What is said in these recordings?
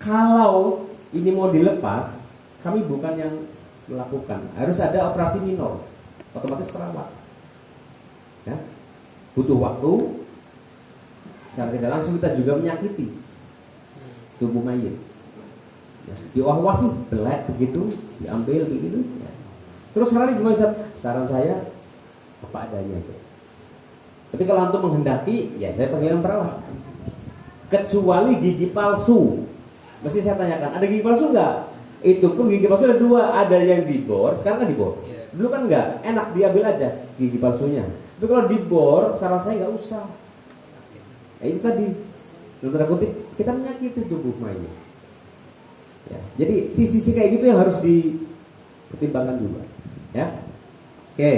Kalau ini mau dilepas, kami bukan yang melakukan. Harus ada operasi minor, otomatis perawat. Ya, butuh waktu. Secara tidak langsung kita juga menyakiti tubuh mayit. Ya, diwas-was sih, belek begitu, diambil begitu. Ya. Terus sekarang gimana Ustaz? Saran saya apa adanya aja. Tapi kalau antum menghendaki, ya saya panggilin perawat. Kecuali gigi palsu. Mesti saya tanyakan, ada gigi palsu nggak? Itu pun gigi palsu ada dua, ada yang dibor, sekarang kan dibor. Dulu kan nggak, enak diambil aja gigi palsunya. Tapi kalau dibor, saran saya nggak usah. Ya, itu tadi, dalam tanda kutip, kita menyakiti tubuh mayit. Ya, jadi sisi-sisi kayak gitu yang harus dipertimbangkan juga. Ya, oke.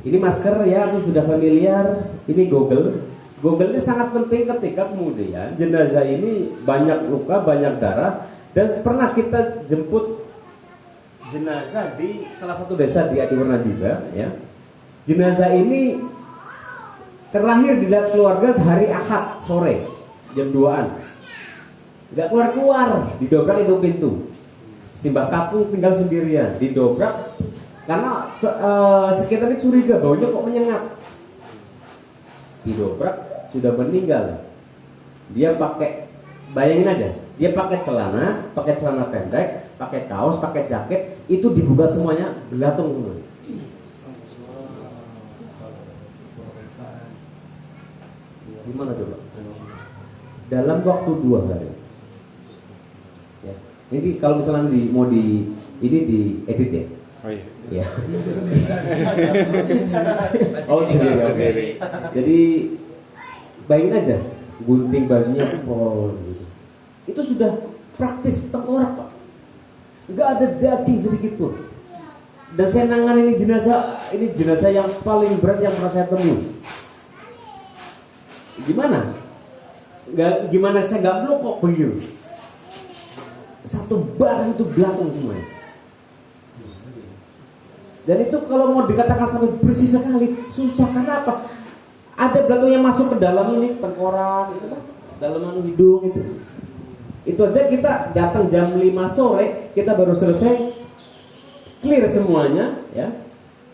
Ini masker ya, aku sudah familiar. Ini Google. Google ini sangat penting ketika kemudian jenazah ini banyak luka, banyak darah, dan pernah kita jemput jenazah di salah satu desa di Adiwarna juga. Ya, jenazah ini terlahir di keluarga hari Ahad sore jam 2-an. Nggak keluar, didobrak itu pintu. Simbah Kapung tinggal sendirian, didobrak. Karena sekitar ini curiga baunya kok menyengat. Didobrak, sudah meninggal. Dia pakai, bayangin aja, dia pakai celana pendek, pakai kaos, pakai jaket, itu dibuka semuanya, belatung semua. Gimana coba? Dalam waktu 2 hari. Ya. Ini kalau misalnya ini di edit ya. Oh iya. Ya. Oh tidak. Jadi bayangin aja, gunting bajunya gitu. Itu sudah praktis tengkorak Pak. Nggak ada daging sedikit pun. Dan saya nangani ini jenazah yang paling berat yang pernah saya temui. Gimana saya nggak melokok begitu. Satu bar itu belakang semuanya. Dan itu kalau mau dikatakan sampai bersih sekali, susah. Karena apa? Ada belatung yang masuk ke dalam ini, tengkorak, itu kan, dalaman hidung itu. Itu aja kita datang jam 5 sore, kita baru selesai clear semuanya, ya.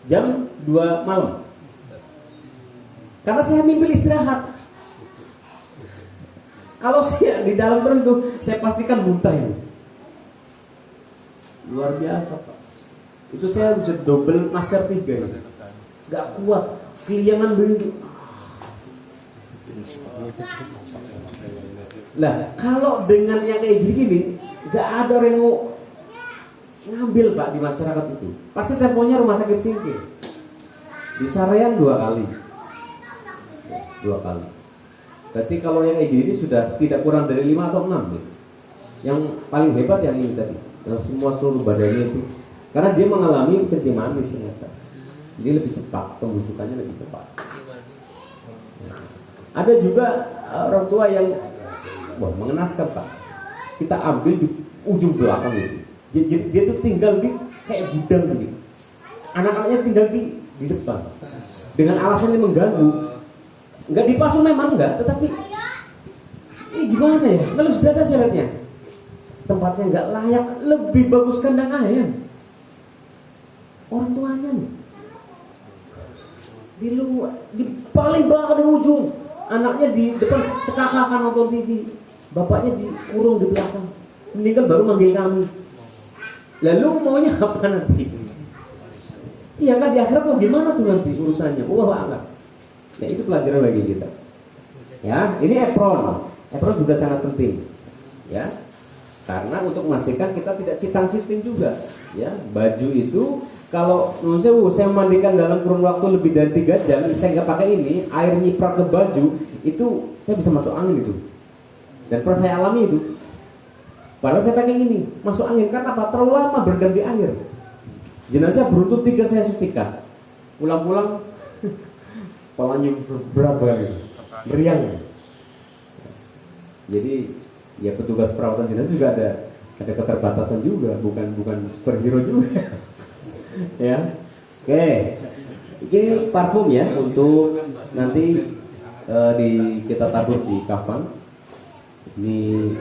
Jam 2 malam. Karena saya mimpi istirahat. Kalau saya di dalam terus tuh, saya pastikan muntah ini. Luar biasa Pak. Itu saya bisa double masker 3 ya. Gak kuat, keliangan begitu. Lah, kalau dengan yang kayak gini, gak ada orang mau ngambil Pak di masyarakat itu. Pasti teleponnya rumah sakit Singkil. Di Sarayan 2 kali. 2 kali. Berarti kalau yang kayak gini sudah tidak kurang dari 5 atau 6 ya. Yang paling hebat yang ini tadi, yang semua seluruh badannya itu. Karena dia mengalami kencing manis ternyata. Jadi lebih cepat, pembusukannya lebih cepat. Ada juga orang tua yang mengenaskan Pak. Kita ambil di ujung belakang itu. Dia tuh tinggal di kayak gudang begitu. Anak-anaknya tinggal di depan. Dengan alasan yang mengganggu. Enggak dipasung memang enggak, tetapi ini gimana ya? Lalu sudah ada syaratnya. Tempatnya enggak layak, lebih bagus kandang ayam. Orang tuanya nih di luar, di paling belakang di ujung, anaknya di depan cekakakan nonton TV, bapaknya dikurung di belakang, meninggal baru manggil kami. Lalu maunya apa nanti? Iya kan di akhirat mau gimana tuh nanti urusannya? Wallahu a'lam. Ya itu pelajaran bagi kita. Ya, ini apron juga sangat penting. Ya, karena untuk memastikan kita tidak citang-citing juga. Ya, baju itu kalau menurut saya mandikan dalam kurun waktu lebih dari 3 jam, saya nggak pakai ini, air nyiprat ke baju, itu saya bisa masuk angin itu. Dan pernah saya alami itu. Padahal saya pakai ini, masuk angin, karena apa? Terlalu lama berendam di air. Jenazah beruntun 3 saya sucikan. Pulang-pulang, kepalanya berapa gitu, meriang. Jadi, ya petugas perawatan jenazah juga ada keterbatasan juga, bukan superhero juga. Ya, oke. Ini parfum ya untuk nanti kita tabur di kafan. Ini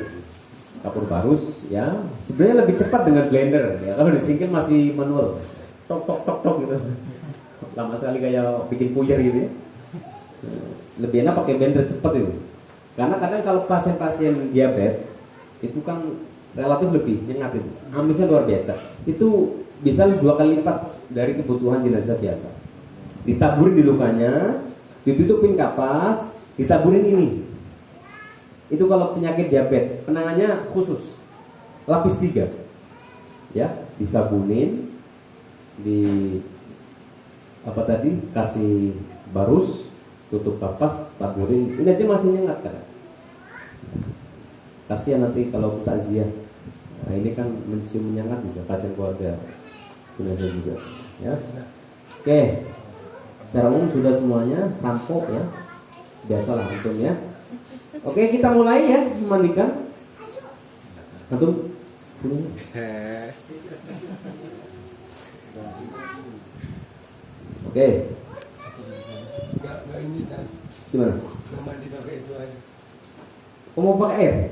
kapur barus ya. Sebenarnya lebih cepat dengan blender ya. Kalau disingkir masih manual. Tok tok tok tok gitu. Lama sekali kayak bikin puyer gitu ya. Lebih enak pakai blender cepat itu. Karena kadang kalau pasien-pasien diabetes itu kan relatif lebih nyengat itu. Amisnya luar biasa. Itu bisa 2 kali lipat dari kebutuhan jenazah biasa. Ditaburin di lukanya, ditutupin kapas, ditaburin ini. Itu kalau penyakit diabetes, penangannya khusus. Lapis 3. Ya, disabunin, kasih barus, tutup kapas, taburin. Ini aja masih nyengat kan? Kasihan nanti kalau takziah. Nah, ini kan mencium menyengat juga, kasihan keluarga jenazah juga. Ya. Oke. Secara umum sudah semuanya, sampo ya. Biasalah antum ya. Oke, kita mulai ya memandikan. Antum Oke. Enggak ini San. Gimana? Mandi pakai itu aja. Mau pakai air?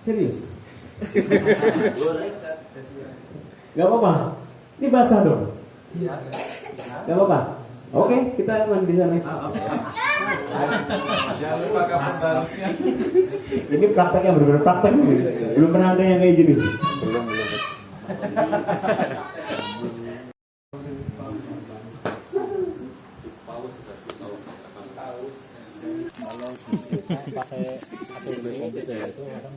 Serius? Gak apa-apa. Ini basah dong. Iya. Gak apa-apa. Oke, kita mandi di sana. Jangan lupa kapas harusnya. Ini prakteknya benar-benar praktek. Belum pernah ada yang kayak gini. Belum. Pakai APD komputer itu kadang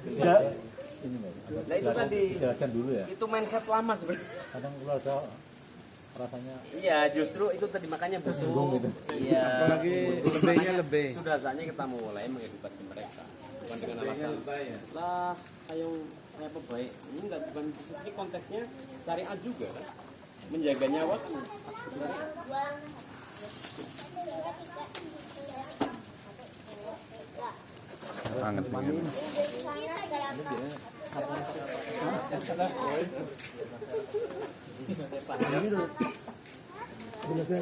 ini Nah itu tadi jelaskan dulu ya. itu mindset lama sebenarnya. Kadang keluarga rasanya Iya, justru itu tadi makanya tersinggung butuh. gitu. Iya. Apalagi lebihnya lebih. Sudah saatnya kita mulai mengedukasi mereka. Bukan dengan alasan lah, ayo apa baik. Ini enggak, bukan ini konteksnya syariat juga kan. Menjaga nyawa kan. Sangat pengen. Selesai.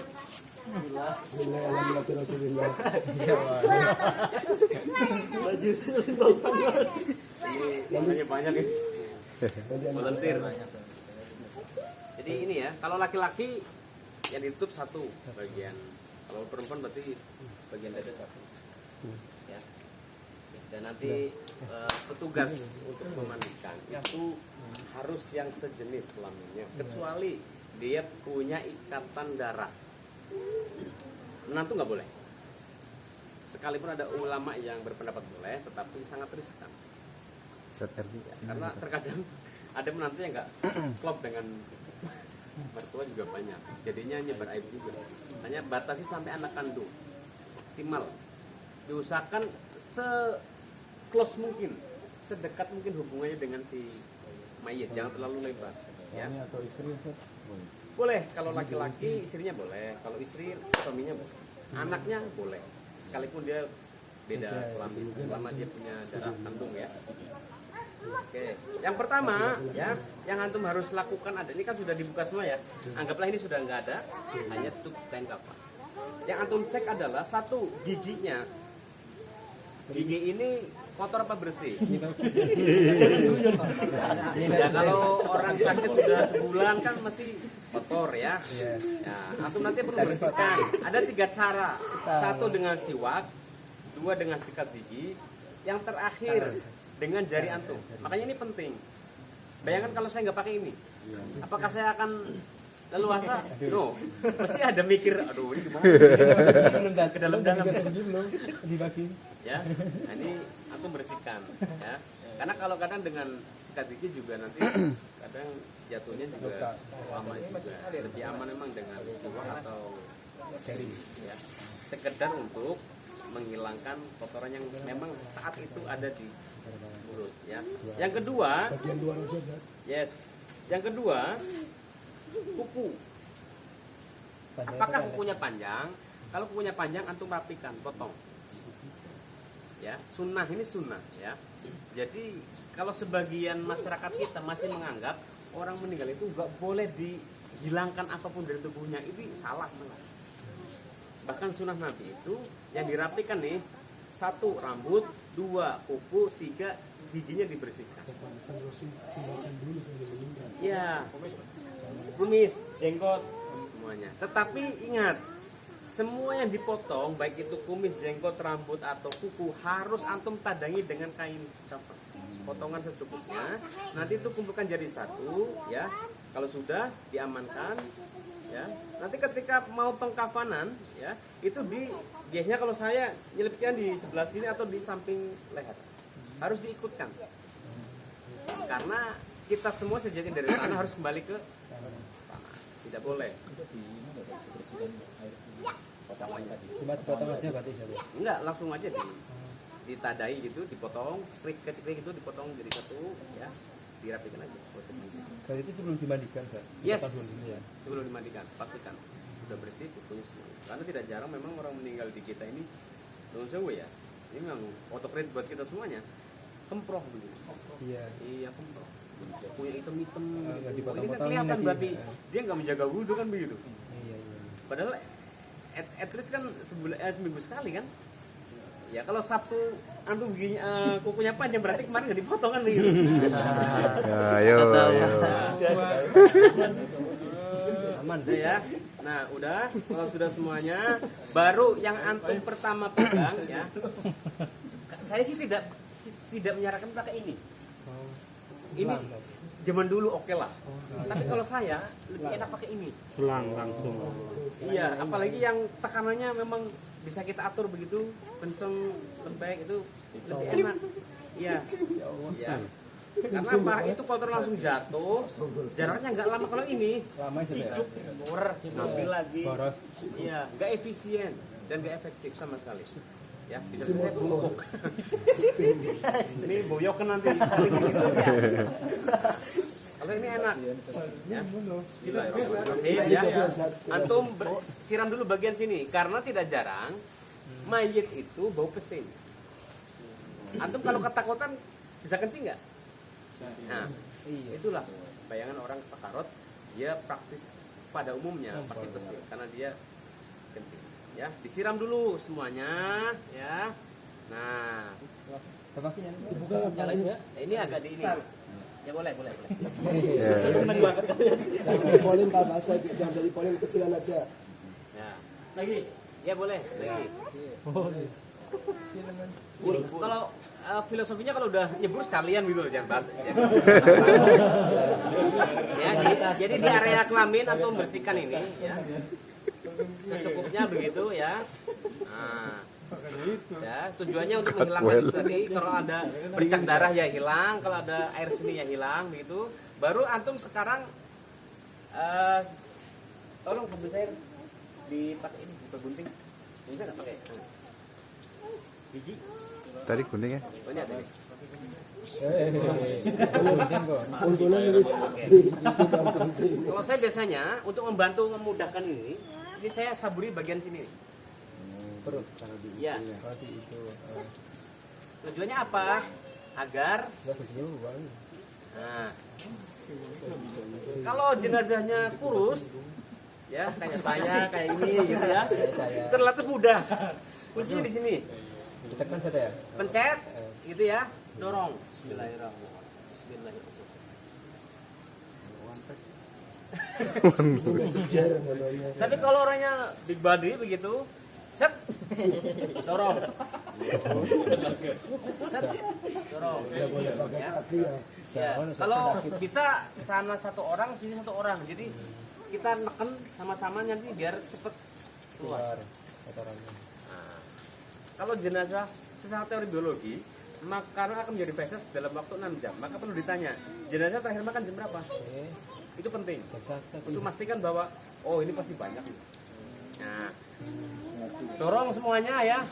Bismillahirrahmanirrahim. Ini banyak ya. Volunteer. Jadi ini ya, kalau laki-laki yang ditutup satu bagian, kalau perempuan berarti bagian dada satu. Ya. Dan nanti petugas untuk memandikan itu harus yang sejenis kelaminnya, kecuali dia punya ikatan darah. Menantu nggak boleh. Sekalipun ada ulama yang berpendapat boleh, tetapi sangat riskan. Ya, karena terkadang ada menantu yang nggak klop dengan mertua juga banyak, jadinya nyebar aib juga. Hanya batasi sampai anak kandung maksimal. Diusahakan close mungkin, sedekat mungkin hubungannya dengan si mayit, jangan terlalu lebar. Ya. Atau istri Boleh, kalau laki-laki istrinya boleh, kalau istri suaminya boleh, anaknya boleh, sekalipun dia beda kelamin, selama dia punya darah kandung ya. Oke, yang pertama ya, yang antum harus lakukan ada, ini kan sudah dibuka semua ya, anggaplah ini sudah nggak ada, hanya tutup kain kafan. Yang antum cek adalah satu, giginya. Gigi ini kotor apa bersih? Ya kalau orang sakit sudah sebulan kan masih kotor ya. Nah, antum nanti perlu bersihkan. Ada 3 cara. 1 dengan siwak, 2 dengan sikat gigi, yang terakhir dengan jari antum. Makanya ini penting. Bayangkan kalau saya nggak pakai ini, apakah saya akan leluasa? No, pasti ada mikir, aduh ini gimana? Ke dalam-dalam belum dibagi. ya. Nah, ini aku bersihkan ya. Karena kalau kadang dengan sikat gigi juga nanti kadang jatuhnya juga lama juga. Lebih aman memang dengan siwak atau jari ya. Sekedar untuk menghilangkan kotoran yang memang saat itu ada di mulut ya. Yang kedua, Bagian luar aja, Zat. yes. Yang kedua, kuku. Apakah kukunya panjang? Kalau kukunya panjang, antum rapikan, potong. Ya, sunnah ini sunnah ya. Jadi kalau sebagian masyarakat kita masih menganggap orang meninggal itu nggak boleh dihilangkan apapun dari tubuhnya, itu salah. Bahkan sunnah Nabi itu yang dirapikan nih 1 rambut, 2 kuku, 3 giginya dibersihkan. Pantesan Rasul simbolkan dulu sebelum meninggal. Ya, kumis, jenggot, semuanya. Tetapi ingat, semua yang dipotong, baik itu kumis, jenggot, rambut atau kuku, harus antum tadangi dengan kain kafan. Potongan secukupnya. Nanti itu kumpulkan jadi satu, ya. Kalau sudah diamankan, ya. Nanti ketika mau pengkafanan, ya, itu biasanya kalau saya nyelipkan di sebelah sini atau di samping leher. Harus diikutkan. Karena kita semua sejak dari tanah harus kembali ke tanah. Tidak boleh. Cuma dipotong aja berarti jadi. Enggak, langsung aja ditadai gitu, dipotong, krik-krik gitu, dipotong jadi satu, ya, dirapikan aja. Berarti itu sebelum dimandikan, Pak? Yes. Dipotong dulu ya. Sebelum dimandikan, pastikan sudah bersih kukunya semua. Karena tidak jarang memang orang meninggal di kita ini, non sewu ya, ini memang otokrit buat kita semuanya, kemproh begitu. Iya. Iya, kemproh. Kukunya hitam-hitam. Nggak Gitu. Ini kan dipotong-potongin kelihatan lagi. berarti dia nggak menjaga wudhu kan begitu. Iya, iya. Padahal at least kan seminggu sekali kan. Ya kalau Sabtu antum kukunya panjang berarti kemarin nggak dipotong kan begitu. Ayo. Aman deh ya. Nah udah, kalau sudah semuanya, baru yang antum pertama pegang ya. Saya sih tidak menyarankan pakai ini. Ini zaman dulu oke lah. Tapi kalau saya lebih enak pakai ini. Selang langsung. Iya, apalagi yang tekanannya memang bisa kita atur begitu, kenceng, lembek itu lebih enak. Iya. Ya. Karena apa? Itu kotor langsung jatuh. Jaraknya nggak lama. Kalau ini Lama aja ya. ciduk, bor, ngambil lagi. Boros. Iya, nggak efisien dan nggak efektif sama sekali. Ya, bisa saya bungkuk. Ini boyokan nanti. Gitu sih ya. Kalau ini enak. Ya. Bismillahirrahmanirrahim ya. Antum siram dulu bagian sini karena tidak jarang mayit itu bau pesing. Antum kalau ketakutan bisa kencing nggak? Nah, itulah bayangan orang sekarat, dia praktis pada umumnya pasti pesing karena dia kencing. Ya, disiram dulu semuanya, ya. Nah, Dibuka nyalain ya. ini agak di ini. Ya boleh. Jangan dipolin Pak Basah, jangan dipolin kecilan aja. Ya. Lagi. Ya boleh. Lagi. Kalau filosofinya kalau udah nyebur sekalian gitu loh, jangan bahas. Ya, jadi di area kelamin atau membersihkan ini, ya. Secukupnya begitu ya. Nah, ya tujuannya untuk menghilangkan itu tadi. Kalau ada bercak darah ya hilang, kalau ada air seni ya hilang begitu. Baru antum sekarang tolong kabel cair dipakai ini, dipergunting. Bisa nggak pakai? Biji? Tadi kuning ya? Banyak tadi. Untungnya nulis Kalau saya biasanya untuk membantu memudahkan ini saya saburi bagian sini. Perut karena di Ya. berarti itu. Tujuannya apa? Agar Sudah keseluruhan. nah, kalau jenazahnya kurus, ya kayak saya, kayak ini gitu ya, terlatih mudah. Kuncinya di sini, Ditekan saja ya. pencet, gitu ya, dorong. Bismillahirrahmanirrahim. Bismillahirrahmanirrahim. Tapi kalau orangnya big body begitu, set, dorong, set, dorong. Tidak boleh pakai Ya. kaki ya. Ya, kalau bisa sana satu orang, sini satu orang. Jadi kita neken sama-sama nanti biar cepet keluar. Keluar kotorannya. Nah, kalau jenazah secara teori biologi, makanan akan menjadi feses dalam waktu 6 jam. Maka perlu ditanya, jenazah terakhir makan jam berapa? Itu penting untuk memastikan bahwa oh ini pasti banyak. Nah, dorong semuanya ya.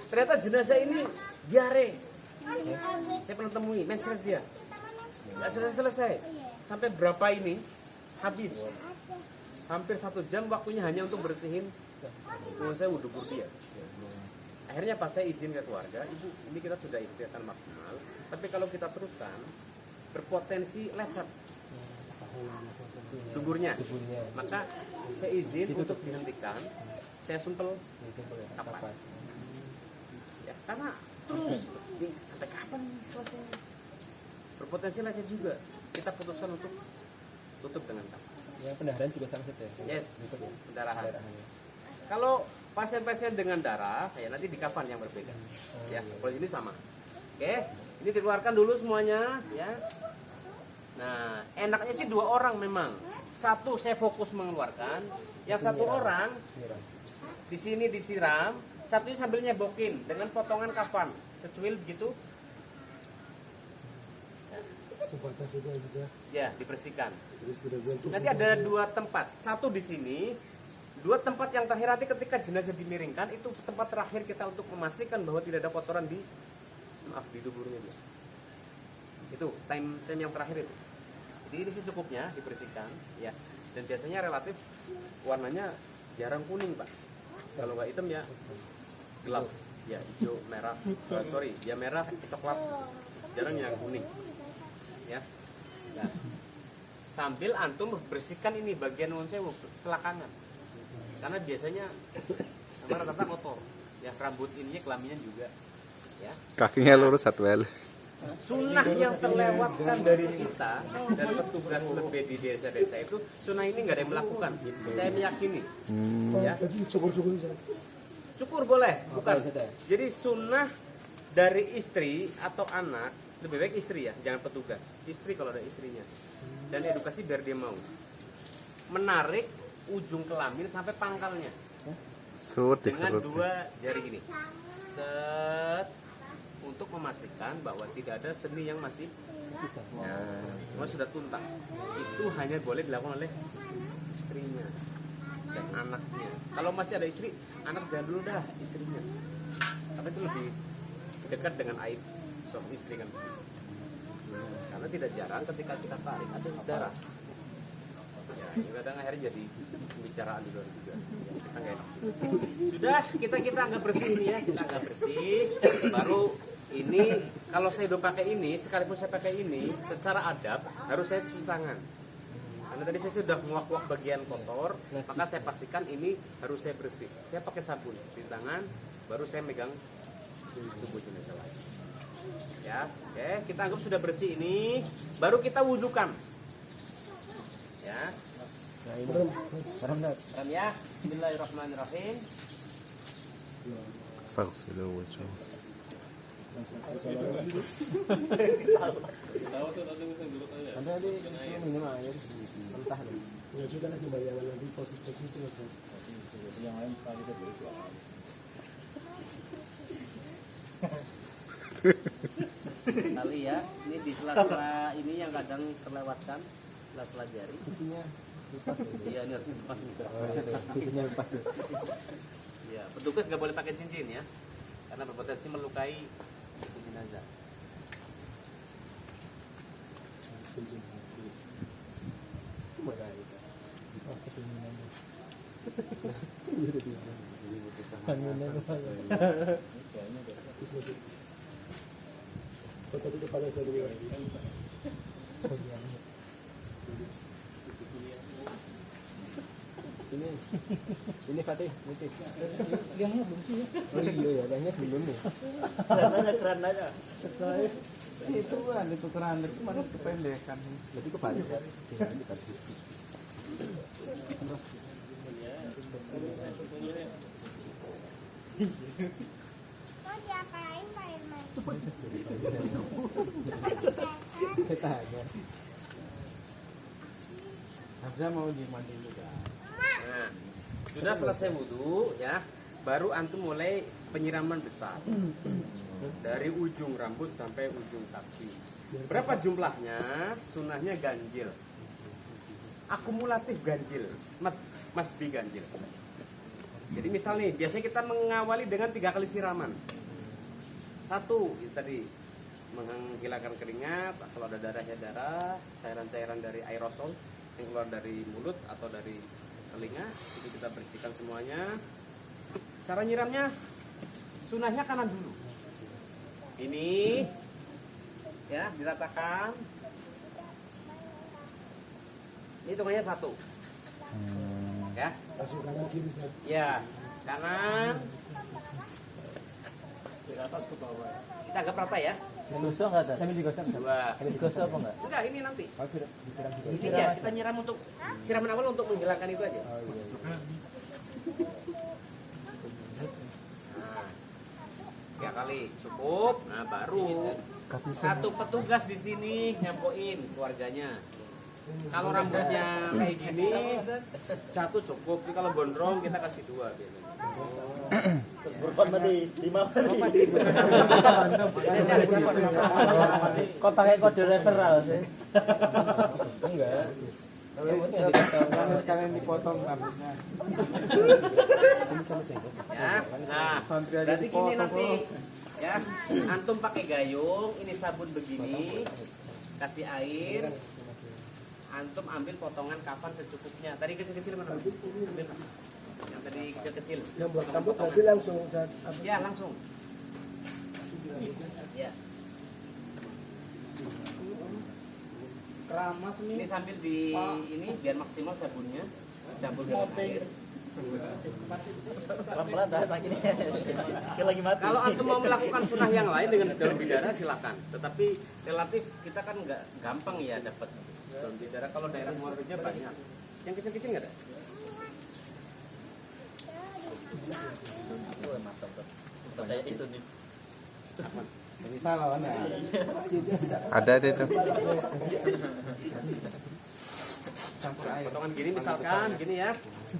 Ternyata jenazah ini diare. Saya pernah temui, mencret dia. Nggak selesai. Sampai berapa ini? Habis. Hampir 1 jam waktunya hanya untuk bersihin. Menurut saya wudhu dia. Akhirnya pas saya izin ke keluarga, ibu ini kita sudah ikhtiarkan maksimal. Tapi kalau kita teruskan, berpotensi lecet duburnya. Maka saya izin untuk dihentikan. Saya sumpel kapas. Karena terus ini sampai kapan nih selesainya? Berpotensi lecet juga. Kita putuskan untuk tutup dengan kapas. Yang pendarahan juga sama saja. Yes, Tutup ya? pendarahan. Pendarahannya. Kalau pasien-pasien dengan darah, ya nanti di kafan yang berbeda. Ya, kalau ini sama. Oke, ini dikeluarkan dulu semuanya, ya. Nah, enaknya sih 2 orang memang. Satu saya fokus mengeluarkan, yang satu orang Nyiram. di sini disiram, satunya sambil nyebokin dengan potongan kafan, secuil begitu, Sebatas itu bisa. ya dibersihkan. Terus kemudian tuh. Nanti ada 2 tempat, satu di sini, 2 tempat yang terakhir nanti ketika jenazah dimiringkan itu tempat terakhir kita untuk memastikan bahwa tidak ada kotoran di duburnya dia. Itu time yang terakhir itu. Jadi ini secukupnya dibersihkan, ya. Dan biasanya relatif warnanya jarang kuning pak. Kalau nggak hitam ya gelap, ya hijau merah. Ya merah coklat, jarang yang kuning. Ya. Nah, sambil antum bersihkan ini bagian non sewu selakangan. Karena biasanya rata-rata kotor. Ya rambut ininya kelaminnya juga. Ya. Kakinya lurus Satwel. Sunnah yang terlewatkan dari kita dan petugas lebih di desa-desa itu sunnah ini nggak ada yang melakukan. Saya meyakini. Ya. Cukur-cukur bisa. Cukur boleh, bukan. Jadi sunnah dari istri atau anak lebih baik istri ya, jangan petugas. Istri kalau ada istrinya. Dan edukasi biar dia mau. Menarik ujung kelamin sampai pangkalnya Surut dengan diserut. 2 jari ini. Set untuk memastikan bahwa tidak ada seni yang masih Sisa. semua sudah tuntas. Itu hanya boleh dilakukan oleh istrinya dan anaknya. Kalau masih ada istri, anak jangan dulu dah istrinya. Tapi itu lebih dekat dengan aib suami istri kan. Karena tidak jarang ketika kita tarik ada darah. Ya, ini kadang akhirnya jadi pembicaraan di luar juga. Ya, kita nggak enak. Sudah, kita anggap bersih ini ya, kita anggap bersih. Baru ini kalau saya udah pakai ini, sekalipun saya pakai ini, secara adab harus saya cuci tangan. Karena tadi saya sudah nguak-nguak bagian kotor, maka saya pastikan ini harus saya bersih. Saya pakai sabun cuci tangan, baru saya megang tubuh jenazah lagi. Ya, oke, kita anggap sudah bersih ini, baru kita wudukan. Ya. Nah ini. Sekarang Ram ya, bismillahirrahmanirrahim. Faghsilu wujuh. Ada di minum air mentah nih. Ya kita lagi bayangan nanti posisi gitu mas. Yang lain sekali kita Tali ya, ini di sela-sela ini yang kadang terlewatkan, sela-sela jari. Isinya lepas. Iya, ini harus dilepas nih. Isinya lepas nih. Ya, petugas nggak boleh pakai cincin ya, karena berpotensi melukai jenazah. Tadi kepala saya dulu. Ini Fatih, ini. Gangnya belum sih ya? Oh iya ya, gangnya belum nih. Kerananya. Itu kan itu keran itu mana kependekan. Berarti kebalik ya? Kok diapain Pak Irman? Kita aja. Hamzah mau dimandi juga. Nah, sudah selesai wudhu ya, baru antum mulai penyiraman besar dari ujung rambut sampai ujung kaki. Berapa jumlahnya? Sunnahnya ganjil, akumulatif ganjil, must be ganjil. Jadi misal nih, biasanya kita mengawali dengan 3 kali siraman. 1 itu tadi menghilangkan keringat, kalau ada darah ya darah, cairan-cairan dari aerosol yang keluar dari mulut atau dari telinga, itu kita bersihkan semuanya. Cara nyiramnya, sunahnya kanan dulu. Ini ya diratakan. Ini hitungannya 1. Ya. Langsung kanan kiri saya. Ya, kanan. Dari atas ke bawah. Kita anggap rata ya. Digosok nggak tuh? Sambil digosok. 2. Digosok apa nggak? Enggak, ini nanti. Oh, sudah disiram juga. Ini ya, kita nyiram untuk siraman awal untuk menghilangkan itu aja. Oh iya. Nah, 3 kali cukup. Nah, baru satu petugas di sini nyampoin keluarganya. Kalau rambutnya kayak gini, satu cukup. Tapi kalau gondrong kita kasih 2 biasanya. Berpan mati, 5 mati. Kok pakai kode referral sih? Enggak. Kalian dipotong rambutnya. Ini selesai. Ya. Nah, berarti gini nanti ya. Antum pakai gayung, ini sabun begini. Kasih air. Antum ambil potongan kafan secukupnya. Tadi kecil-kecil mana? Ambil. Yang tadi kecil-kecil. Yang buat sabut berarti langsung saat Ya, langsung. Ya. Keramas Ini sambil di ini biar maksimal sabunnya campur dengan air. Pelan-pelan dah sakitnya. Kayak lagi mati. Kalau antum mau melakukan sunnah yang lain dengan daun bidara silakan. Tetapi relatif kita kan nggak gampang ya dapat daun bidara. Kalau daerah Muarraja banyak. Yang kecil-kecil nggak ada? Mantap tuh. Percaya itu nih. Salah nah. Ada itu. Campur air. Potongan gini misalkan gini ya.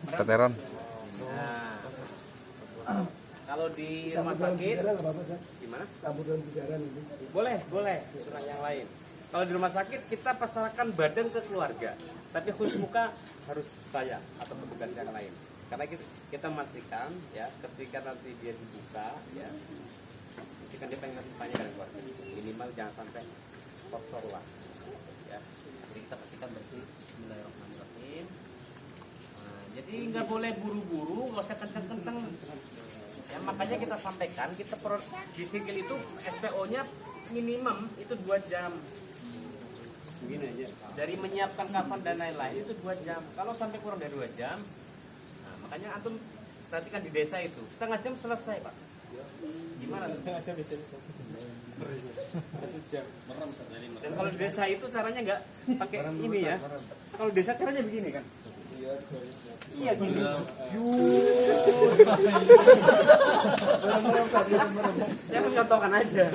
Sateron. Nah, kalau di rumah sakit nggak apa-apa sih. gimana? Campur daun bidaran ini. Boleh sunnah yang lain. Kalau di rumah sakit kita pasrahkan badan ke keluarga, tapi khusus muka harus saya atau petugas yang lain. Karena kita memastikan ya ketika nanti dia dibuka ya, pastikan dia pengen tanya dari keluarga. Minimal jangan sampai kotor lah. Ya, jadi kita pastikan bersih. Bismillahirrahmanirrahim. Nah, jadi nggak boleh buru-buru, nggak usah kenceng-kenceng. Ya, makanya kita sampaikan kita di sikil itu SPO-nya minimum itu 2 jam. Begini aja. Dari menyiapkan kafan dan lain-lain itu 2 jam. Kalau sampai kurang dari 2 jam, nah, makanya antum perhatikan di desa itu 1/2 jam selesai, Pak. Gimana? 1/2 jam bisa. 1 jam. Dan kalau di desa itu caranya nggak pakai ini ya. Kalau di desa caranya begini kan. Iya gini. Saya mencontohkan aja.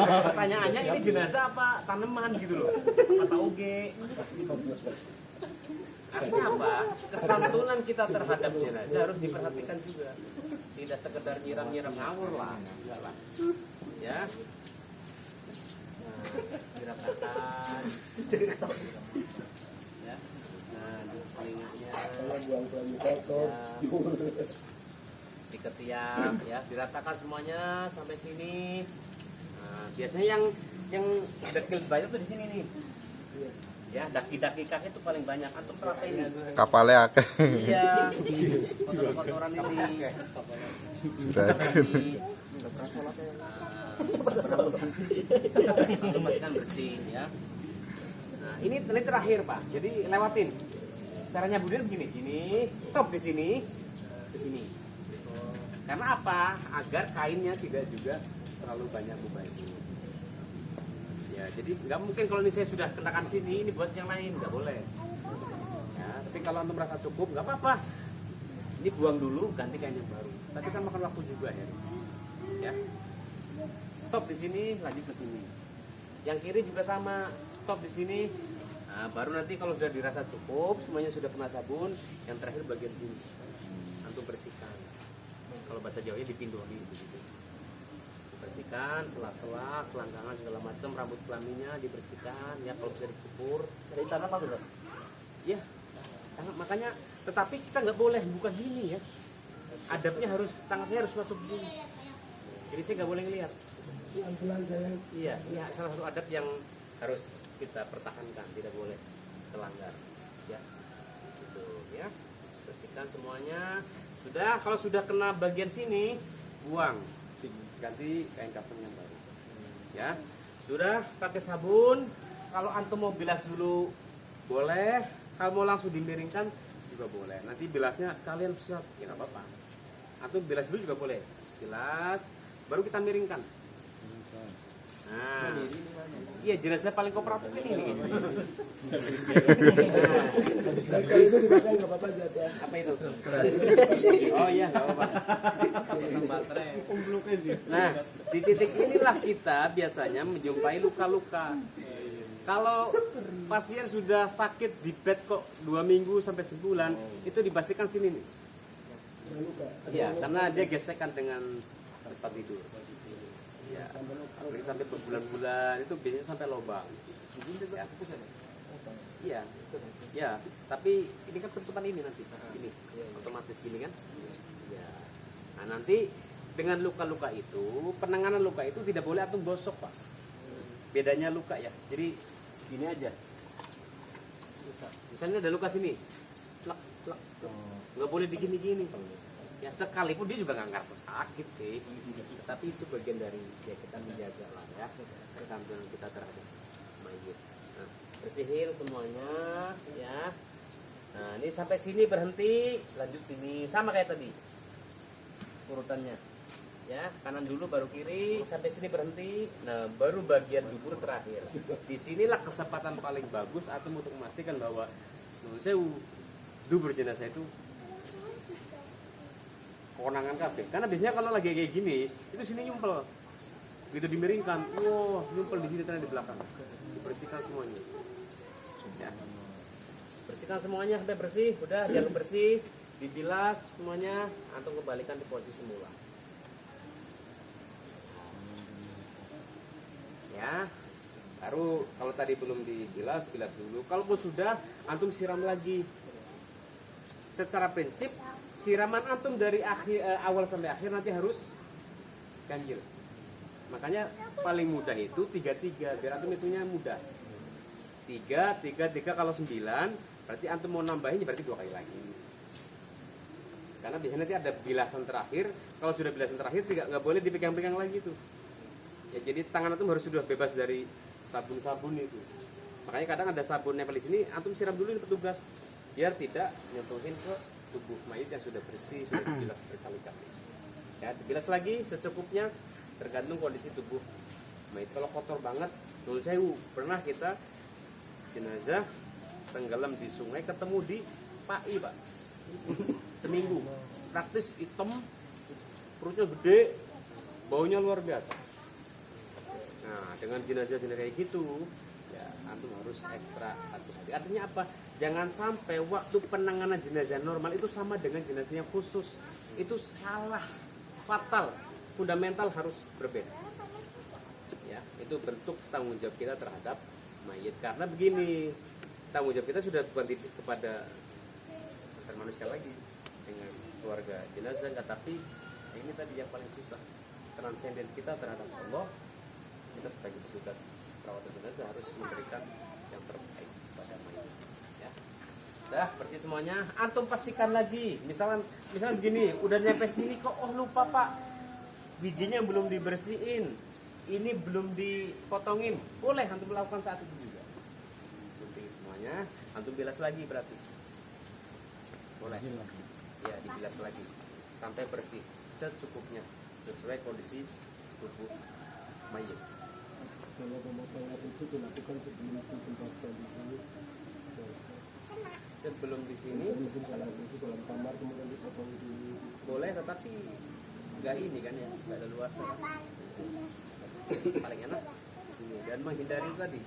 Pertanyaannya ini jenazah apa tanaman gitu loh? Apa tauge? Artinya apa? Kesantunan kita terhadap jenazah harus diperhatikan juga. Tidak sekedar nyiram-nyiram ngawur lah, enggak lah. Ya. Nah, diratakan. Ya. Nah, di telinganya. Di ketiak ya, diratakan semuanya sampai sini. Nah, biasanya yang dekil banyak tuh di sini nih. Ya, daki-daki kaki itu paling banyak. Antum perasain ini. Kapalnya akeh. Iya. Kotoran ini. Antum pastikan bersih ya. Nah, ini terakhir, Pak. Jadi lewatin. Caranya Budin begini, gini, stop di sini, di sini. Karena apa? Agar kainnya tidak juga terlalu banyak mubazir. Ya, jadi nggak mungkin kalau ini saya sudah kenakan sini, ini buat yang lain nggak boleh. Ya, tapi kalau antum merasa cukup nggak apa-apa. Ini buang dulu, ganti kain yang baru. Tapi kan makan waktu juga ya. Ya, stop di sini, lanjut ke sini. Yang kiri juga sama, stop di sini. Nah, baru nanti kalau sudah dirasa cukup, semuanya sudah kena sabun, yang terakhir bagian sini, antum bersihkan. Kalau bahasa Jawanya dipindoli begitu. Dibersihkan, sela-sela, selangkangan segala macam, rambut kelaminnya dibersihkan, ya kalau bisa dicukur. Dari tanah masuk kan? Ya, makanya, tetapi kita nggak boleh buka gini ya. Adabnya harus, tangan saya harus masuk gini. Jadi saya nggak boleh ngelihat. Pelan-pelan saya. Iya, salah satu adab yang harus kita pertahankan, tidak boleh terlanggar. Ya, gitu ya. Bersihkan semuanya. Sudah, kalau sudah kena bagian sini, buang, ganti kain kafan yang baru. Ya, sudah pakai sabun. Kalau antum mau bilas dulu, boleh. Kalau mau langsung dimiringkan juga boleh. Nanti bilasnya sekalian siap, ya nggak apa-apa. atau bilas dulu juga boleh. Bilas, baru kita miringkan. Nah, iya jenazah paling kooperatif ini. Kalau itu dipakai nggak apa-apa Zat ya. Apa itu? Oh iya, nggak apa-apa. Nah, di titik inilah kita biasanya menjumpai luka-luka. Kalau pasien sudah sakit di bed kok 2 minggu sampai sebulan, itu dipastikan sini nih. Iya, karena dia gesekan dengan tempat tidur. Ya, sampai berbulan-bulan itu biasanya sampai lubang. Ya. Iya, ya. Tapi ini kan penutupan ini nanti, ini otomatis gini kan. Ya. Nah nanti dengan luka-luka itu, penanganan luka itu tidak boleh antum gosok pak. Bedanya luka ya. Jadi gini aja. Misalnya ada luka sini, plak, plak, plak. Nggak boleh digini-gini. Ya sekalipun dia juga nggak ngerasa sakit sih, tapi itu bagian dari ya kita menjaga lah ya kesantunan kita terhadap mayit. Nah, bersihin semuanya ya. Nah ini sampai sini berhenti, lanjut sini sama kayak tadi urutannya ya, kanan dulu baru kiri, sampai sini berhenti. Nah baru bagian dubur terakhir. Disinilah kesempatan paling bagus atau untuk memastikan bahwa dubur jenazah itu kewenangan kabeh. Karena biasanya kalau lagi kayak gini, itu sini nyumpel. Gitu dimiringkan, wow, nyumpel di sini ternyata di belakang. Dibersihkan semuanya. Ya. Bersihkan semuanya sampai bersih, udah jangan bersih, dibilas semuanya, antum kembalikan di posisi semula. Ya. Baru kalau tadi belum dibilas, bilas dulu. Kalaupun sudah, antum siram lagi. Secara prinsip siraman antum dari awal sampai akhir nanti harus ganjil. Makanya paling mudah itu 3-3 biar antum hitungnya mudah. 3 kalau 9 berarti antum mau nambahin berarti 2 kali lagi. Karena biasanya nanti ada bilasan terakhir. Kalau sudah bilasan terakhir nggak boleh dipegang-pegang lagi tuh. Ya, jadi tangan antum harus sudah bebas dari sabun-sabun itu. Makanya kadang ada sabun nempel di sini, antum siram dulu ini petugas biar tidak nyentuhin ke tubuh mayit yang sudah bersih, sudah dibilas berkali-kali. Ya, dibilas lagi secukupnya tergantung kondisi tubuh mayit. Kalau kotor banget, menurut saya pernah kita jenazah tenggelam di sungai ketemu di PAI, Pak. Seminggu. Praktis hitam, perutnya gede, baunya luar biasa. Nah, dengan jenazah sendiri kayak gitu, ya antum harus ekstra hati-hati. Artinya apa? Jangan sampai waktu penanganan jenazah normal itu sama dengan jenazah yang khusus. Itu salah, fatal, fundamental harus berbeda. Ya, itu bentuk tanggung jawab kita terhadap mayit. Karena begini, tanggung jawab kita sudah bukan kepada manusia lagi dengan keluarga jenazah, tapi ini tadi yang paling susah, transenden kita terhadap Allah. Kita sebagai petugas perawatan jenazah harus memberikan yang terbaik pada mayit. Ya. Dah bersih semuanya, antum pastikan lagi. Misalnya begini, udah nyampe sini kok lupa Pak, giginya belum dibersihin, ini belum dipotongin. Boleh antum melakukan saat itu juga. Penting semuanya, antum bilas lagi berarti. Boleh. Ya, dibilas lagi sampai bersih secukupnya sesuai kondisi tubuh mayit. Kalau pemotongan itu dilakukan sebelum ditempatkan di sini. Sebelum di sini di dalam kamar kemudian dipotong di boleh, tetapi nggak ini kan ya, nggak ada luas. Paling enak sini dan menghindari tadi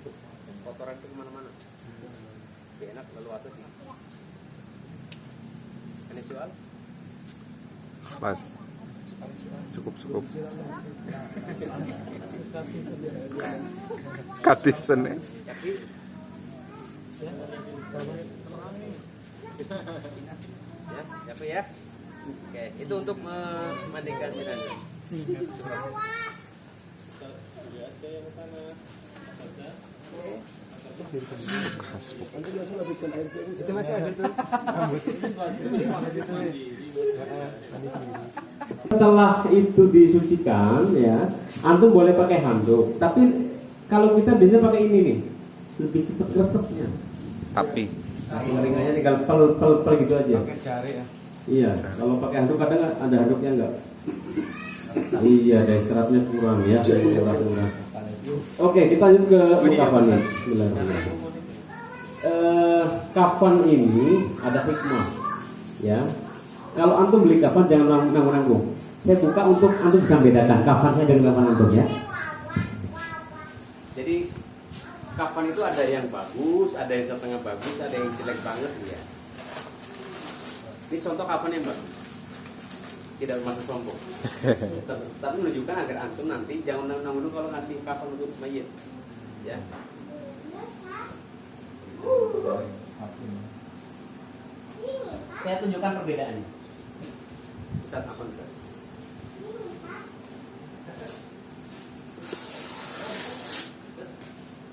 kotoran itu kemana-mana. Lebih enak leluasa sih. Ini soal? Mas, cukup. Katisen ya. Ya, ya. Oke, itu untuk memandikan jenazah. Hasbuk. nanti langsung habisin air itu masih ada tuh. Setelah itu disucikan ya, antum boleh pakai handuk. Tapi kalau kita bisa pakai ini nih, lebih cepat resepnya. Tapi Ringannya tinggal pel gitu aja. Pakai jari ya. Iya, kalau pakai handuk kadang ada handuknya enggak? Iya, daya seratnya kurang ya, daya serat kurang. Oke, kita lanjut ke kafannya. Bismillahirrahmanirrahim. Kafan ini ada hikmah, ya. Kalau antum beli kafan jangan nanggung-nanggung. Saya buka untuk antum bisa membedakan kafannya dengan kafan antum ya. Jadi kafan itu ada yang bagus, ada yang setengah bagus, ada yang jelek banget ya. Ini contoh kafan yang bagus. Tidak bermaksud sombong. Tapi menunjukkan agar antum nanti jangan nanggung-nanggung kalau ngasih kafan untuk mayit. Ya. Saya tunjukkan perbedaannya. Ustaz, apa Ustaz?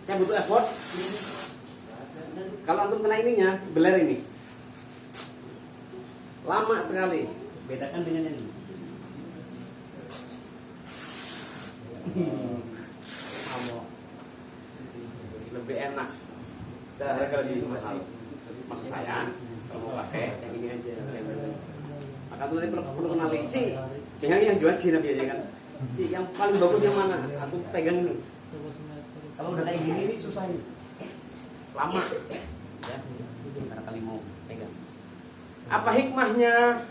Saya butuh effort. Kalau antum kena ininya, beler ini. Lama sekali. Bedakan dengan yang ini. Lebih enak. Secara harga lebih mahal. Maksud saya, kalau mau pakai yang ini aja. Maka tuh nanti perlu kenali Ci. Yang jual Ci nabi aja kan. Ci yang paling bagus yang mana? Aku pegang ini. Kalau udah kayak gini ini susah ini. Lama. Ya, karena kali mau pegang. Apa hikmahnya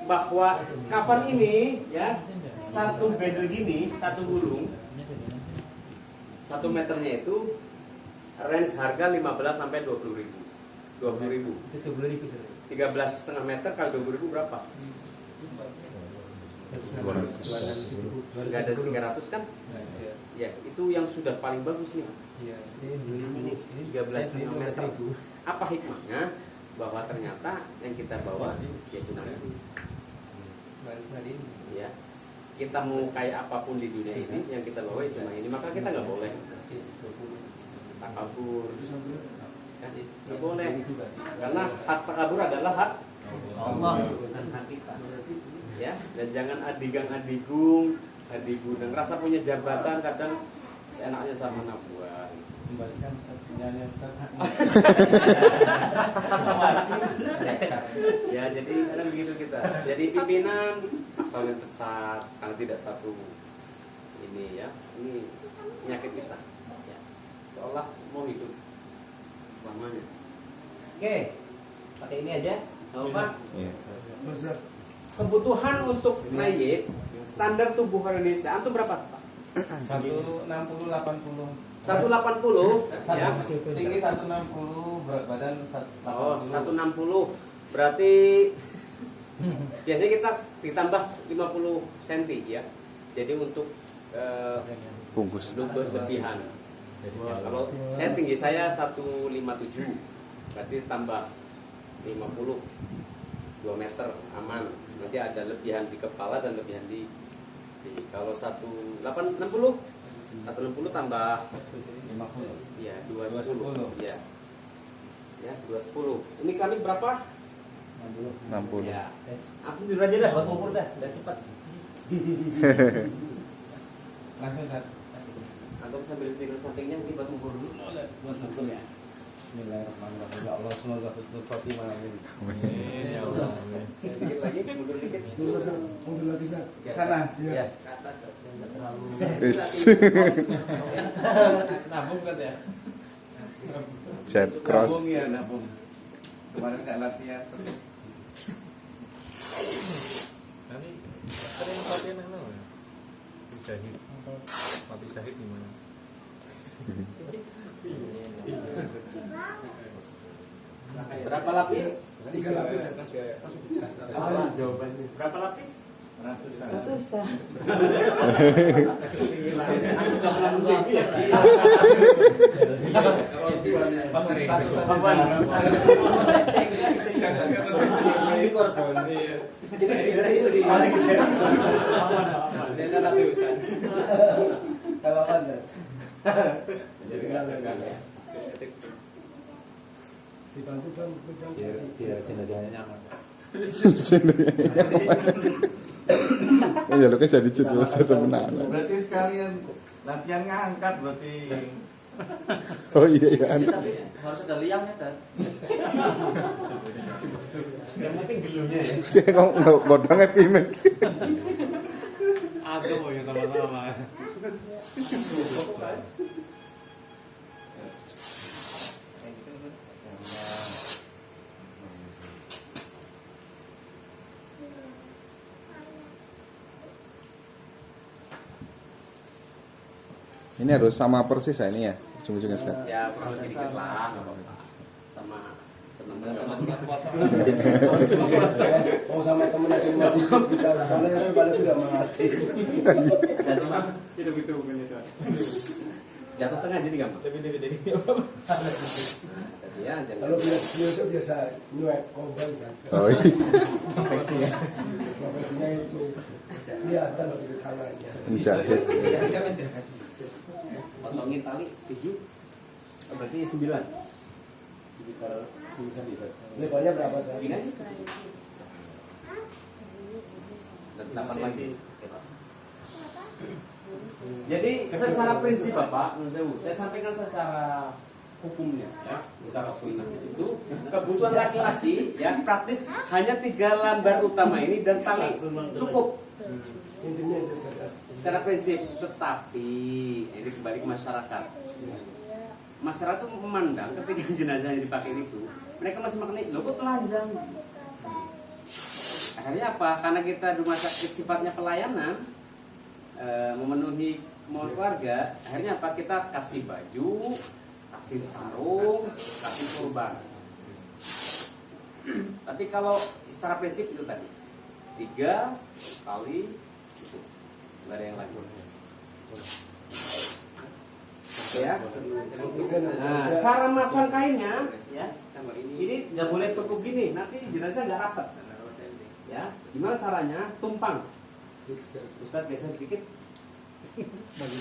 bahwa kafan ini ya satu bendel gini, satu gulung, 1 meternya itu range harga 15 sampai 20 ribu. 20 ribu. 13,5 meter kali 20 ribu berapa? 200. Enggak ada 300 kan? Ya, itu yang sudah paling bagus nih. Iya. Ini 13,5 meter. Apa hikmahnya? Bahwa ternyata yang kita bawa ya cuma itu. Ya. Kita mau kayak apapun di dunia ini, yang kita bawa cuma ini, maka kita nggak boleh takabur. Ya, nggak boleh. Karena hak takabur adalah hak Allah, bukan hak kita. Ya, dan jangan adigang-adigung, dan rasa punya jabatan kadang seenaknya sama nabuan. Kembalikan pertanyaannya Ustaz. Ya, jadi kadang begitu kita. Jadi pimpinan asalnya pecat karena tidak satu ini ya. Ini penyakit kita. Ya. Seolah mau hidup selamanya. Oke. Pakai ini aja. Enggak apa? Iya. Kebutuhan untuk mayit standar tubuh Indonesia antum berapa, Pak? 160 80. 180 ya. Tinggi 160, berat badan 180. Oh, 160. Berarti biasanya kita ditambah 50 cm ya. Jadi untuk Bungkus. berlebihan. Kalau saya tinggi saya 157. Berarti tambah 50 2 meter aman. Nanti ada lebihan di kepala dan lebihan di kalau 160 tambah 50. ya 210 ya. Ya, 210. Ini kami berapa? 60. Ya. Aku jujur aja dah buat ngukur dah, udah cepat. Langsung Ustaz. Antum sambil tidur sampingnya ini buat ngukur dulu. Buat betul ya. Bismillahirrahmanirrahim. Ya Allah, semoga husnul khotimah amin. Ya Allah. Dikit lagi, mundur dikit. Mundur lagi Ustaz. Ya, Sana. Ya, ke atas. Jangan terlalu. Nabung kan ya? Jet cross. Nabung ya, nabung. Kemarin nggak latihan. Nanti sering latihan apa ya? Syahid. Mati syahid gimana? Berapa lapis? 3 lapis. Salah jawabannya. Berapa lapis? Ratusan. Ratusan. Aku nggak pernah mimpi ya. Kalau apa Ustaz? Dibantu dong, Biar jenazahnya nyaman. Ya lu kan jadi jet sebenarnya. Berarti sekalian latihan ngangkat berarti Oh iya iya. Jadi tapi harus ada liangnya kan. Yang penting gelunya ya. Kok godangnya pimen. Aduh, mau yang sama-sama. Ini harus sama persis ya ini ya, ujung-ujungnya Ustaz. Ya kurang lebih dikit lah, nggak apa-apa. Sama teman-teman. Mau sama temen yang masih hidup kita soalnya kan pada tidak mati. Jatuh Bang. Itu bukan itu. Jatuh tengah jadi gampang. Tapi Tadi ya jangan. Kalau beliau itu biasa nyuek korban saja. Oh iya. Profesi ya. Profesinya itu kelihatan loh di tangannya. Menjahit. Potongin tali 7. Berarti 9. Sekitar tulisan itu. Lebarnya berapa sih? 9. Dan 8 lagi. Jadi secara prinsip Bapak, saya sampaikan secara hukumnya ya, secara sunnah itu kebutuhan laki-laki ya praktis hanya 3 lambar utama ini dan tali cukup. Intinya itu saja. Secara prinsip, tetapi ini kembali ke masyarakat. Masyarakat itu memandang ketika jenazah yang dipakai itu, mereka masih maknai, loh kok telanjang? Akhirnya apa? Karena kita di rumah sakit sifatnya pelayanan, memenuhi kemauan keluarga, akhirnya apa? Kita kasih baju, kasih sarung, kasih kurban. Tapi kalau secara prinsip itu tadi 3 kali cukup, nggak ada yang lain. Oke ya. Nah, cara masang kainnya, ya, ini nggak boleh tutup gini, nanti jenazah nggak rapat. Ya, gimana caranya? Tumpang. Ustadz geser sedikit. Ini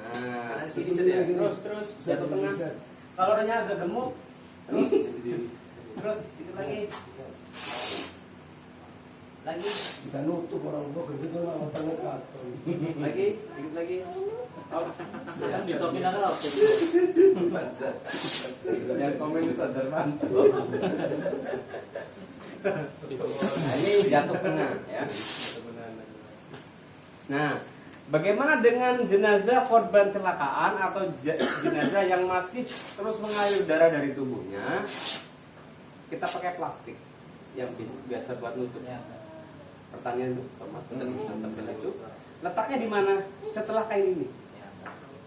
Nah, sini saja. Terus jatuh tengah. Kalau orangnya agak gemuk, terus itu lagi. bisa nutup orang tua gitu lah matanya katon. Lagi, dikit lagi. Oh, Ditopin aja lah. Yang komen itu sadar mantap. ini jatuh tengah ya. Nah, bagaimana dengan jenazah korban kecelakaan atau jenazah yang masih terus mengalir darah dari tubuhnya? Kita pakai plastik yang biasa buat nutup. Pertanyaan itu, letaknya di mana setelah kain ini?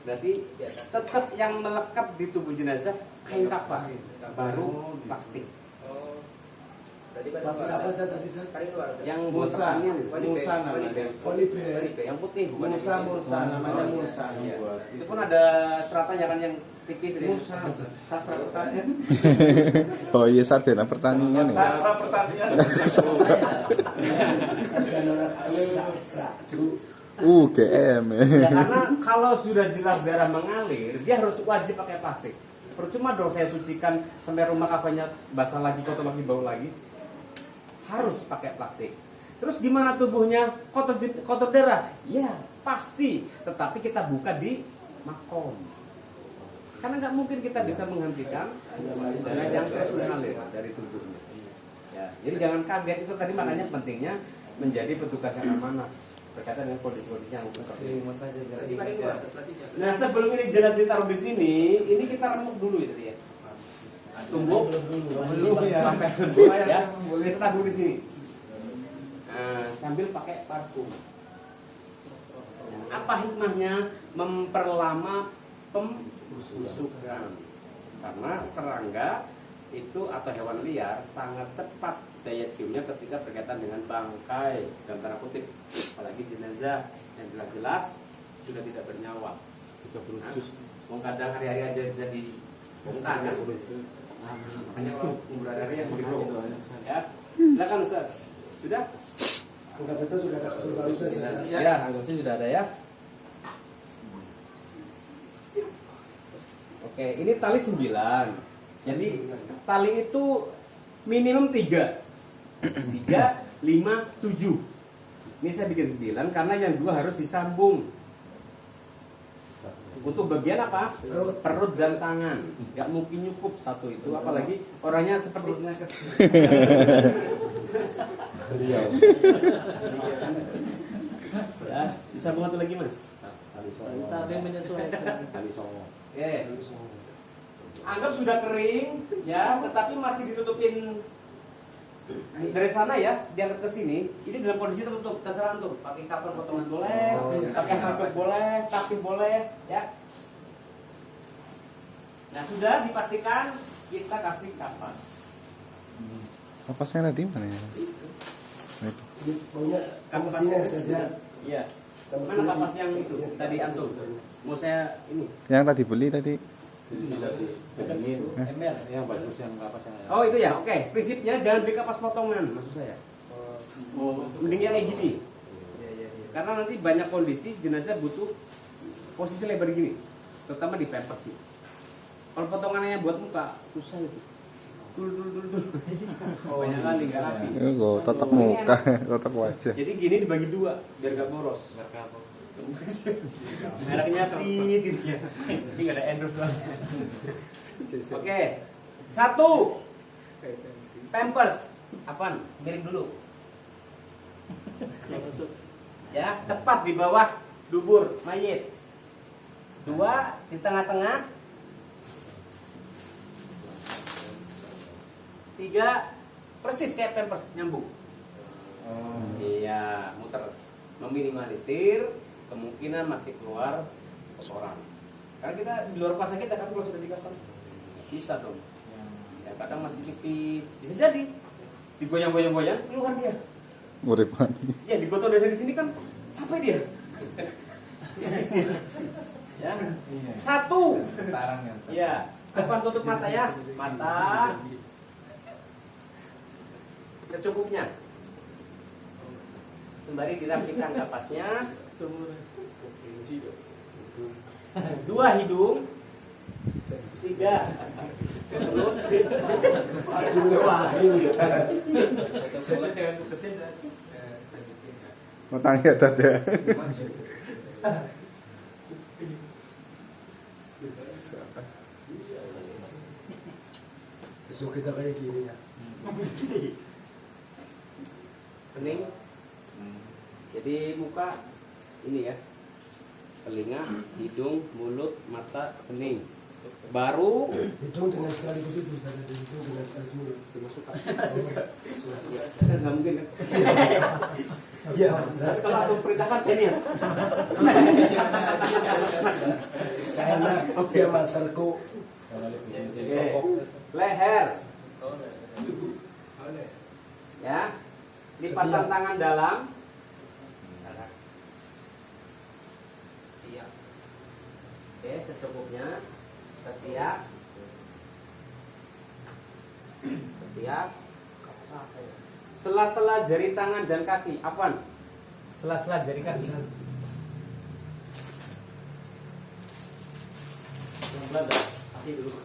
Berarti tetap yang melekat di tubuh jenazah kain kafan, baru plastik. Plastik apa saya tadi saya? Yang buat pertanian, Mulsa namanya. Polimer. yang putih bukan yang Mulsa namanya Oh, iya. mulsa. Iya. Itu pun ada seratanya kan yang tipis ini. Sastra pertanian. Oh iya sarjana pertanian ya. Sastra pertanian. UGM ya. Ya karena kalau sudah jelas darah mengalir, dia harus wajib pakai plastik. Percuma dong saya sucikan sampai rumah kafannya basah lagi, kotor lagi, bau lagi. Harus pakai plastik. Terus gimana tubuhnya kotor darah? Ya pasti. Tetapi kita buka di makom. Karena nggak mungkin kita bisa menghentikan darah yang terus mengalir dari tubuhnya. Ya, jadi jangan kaget, itu tadi makanya pentingnya menjadi petugas yang amanah berkaitan dengan kondisi-kondisi yang seperti ini. Nah sebelum ini jelas ditaruh di sini, ini kita remuk dulu ya tadi ya. Tumbuk dulu ya, sampai lembut ya. Kita taruh di sini. Nah, sambil pakai parfum. Apa hikmahnya? Memperlama pembusukan. Karena serangga itu atau hewan liar sangat cepat daya ciumnya ketika berkaitan dengan bangkai dalam tanda kutip, apalagi jenazah yang jelas-jelas sudah tidak bernyawa. Wong kadang hari-hari aja jadi bongkar kan. Makanya kalau umur hari yang begitu ya. Silakan Ustaz. Sudah? Enggak betul sudah ada baru saya. Ya, anggapnya sudah ada ya. Oke, ini tali 9. Jadi tali itu minimum 3, 5, 7. Ini saya bikin 9 karena yang 2 harus disambung. Butuh bagian apa? Perut dan tangan. Nggak mungkin cukup satu itu, apalagi orangnya seperti ya, bisa buat lagi mas. Tapi menyesuaikan. Oke. Anggap sudah kering, ya, tetapi masih ditutupin dari sana ya, diangkat ke sini. Ini dalam kondisi tertutup, terserah tuh. Pakai cover potongan boleh, pakai hardback boleh, tapi boleh, ya. Nah sudah dipastikan kita kasih kapas. Kapasnya ada di mana ya? Maunya semestinya saja. Iya. Mana kapas yang itu tadi antum? Mau saya ini. Yang tadi beli tadi. Ember yang bagus yang kapas yang. Oh itu ya, oke. Prinsipnya jangan beli kapas potongan, maksud saya. Mending yang kayak gini. Karena nanti banyak kondisi jenazah butuh posisi lebar gini, terutama di pampers sih. Kalau potongannya buat muka, susah itu. Dul. Banyak kali nggak rapi. Gue totok muka, totok wajah. Jadi gini dibagi dua, biar nggak boros. Mereknya Tit gitu ya. Ini nggak ada endorse lah. Oke, 1 pampers, Afan, miring dulu. Ya, tepat di bawah dubur mayit. 2 di tengah-tengah. 3 persis kayak pampers nyambung. Iya, muter, meminimalisir kemungkinan masih keluar kotoran. Karena kita di luar pas kita kan kalau sudah dikatakan bisa dong. Ya kadang masih tipis, bisa jadi digoyang-goyang keluar dia. Urip Ya digotong dari sini kan sampai dia. Tipis dia. Ya. 1. Tarang yang. Ya, depan tutup mata ya. Mata secukupnya. Sembari dirapikan kapasnya. 2 hidung. 3 terus. Matangnya ada. Besok kita kayak gini ya. Kening. Jadi muka ini ya. Telinga, hidung, mulut, mata, kening. Baru Hidung dengan sekaligus itu bisa ada hidung dengan sekaligus mulut. dimasukkan. Kan nggak mungkin kan? Iya. Tapi kalau aku perintahkan saya nih ya. Karena dia masterku. Oke. Leher. Ya. Lipatan tangan dalam. Oke, secukupnya. Ketiak. Sela-sela jari tangan dan kaki. Afwan. Sela-sela jari kaki. Yang belanda. Kaki dulu.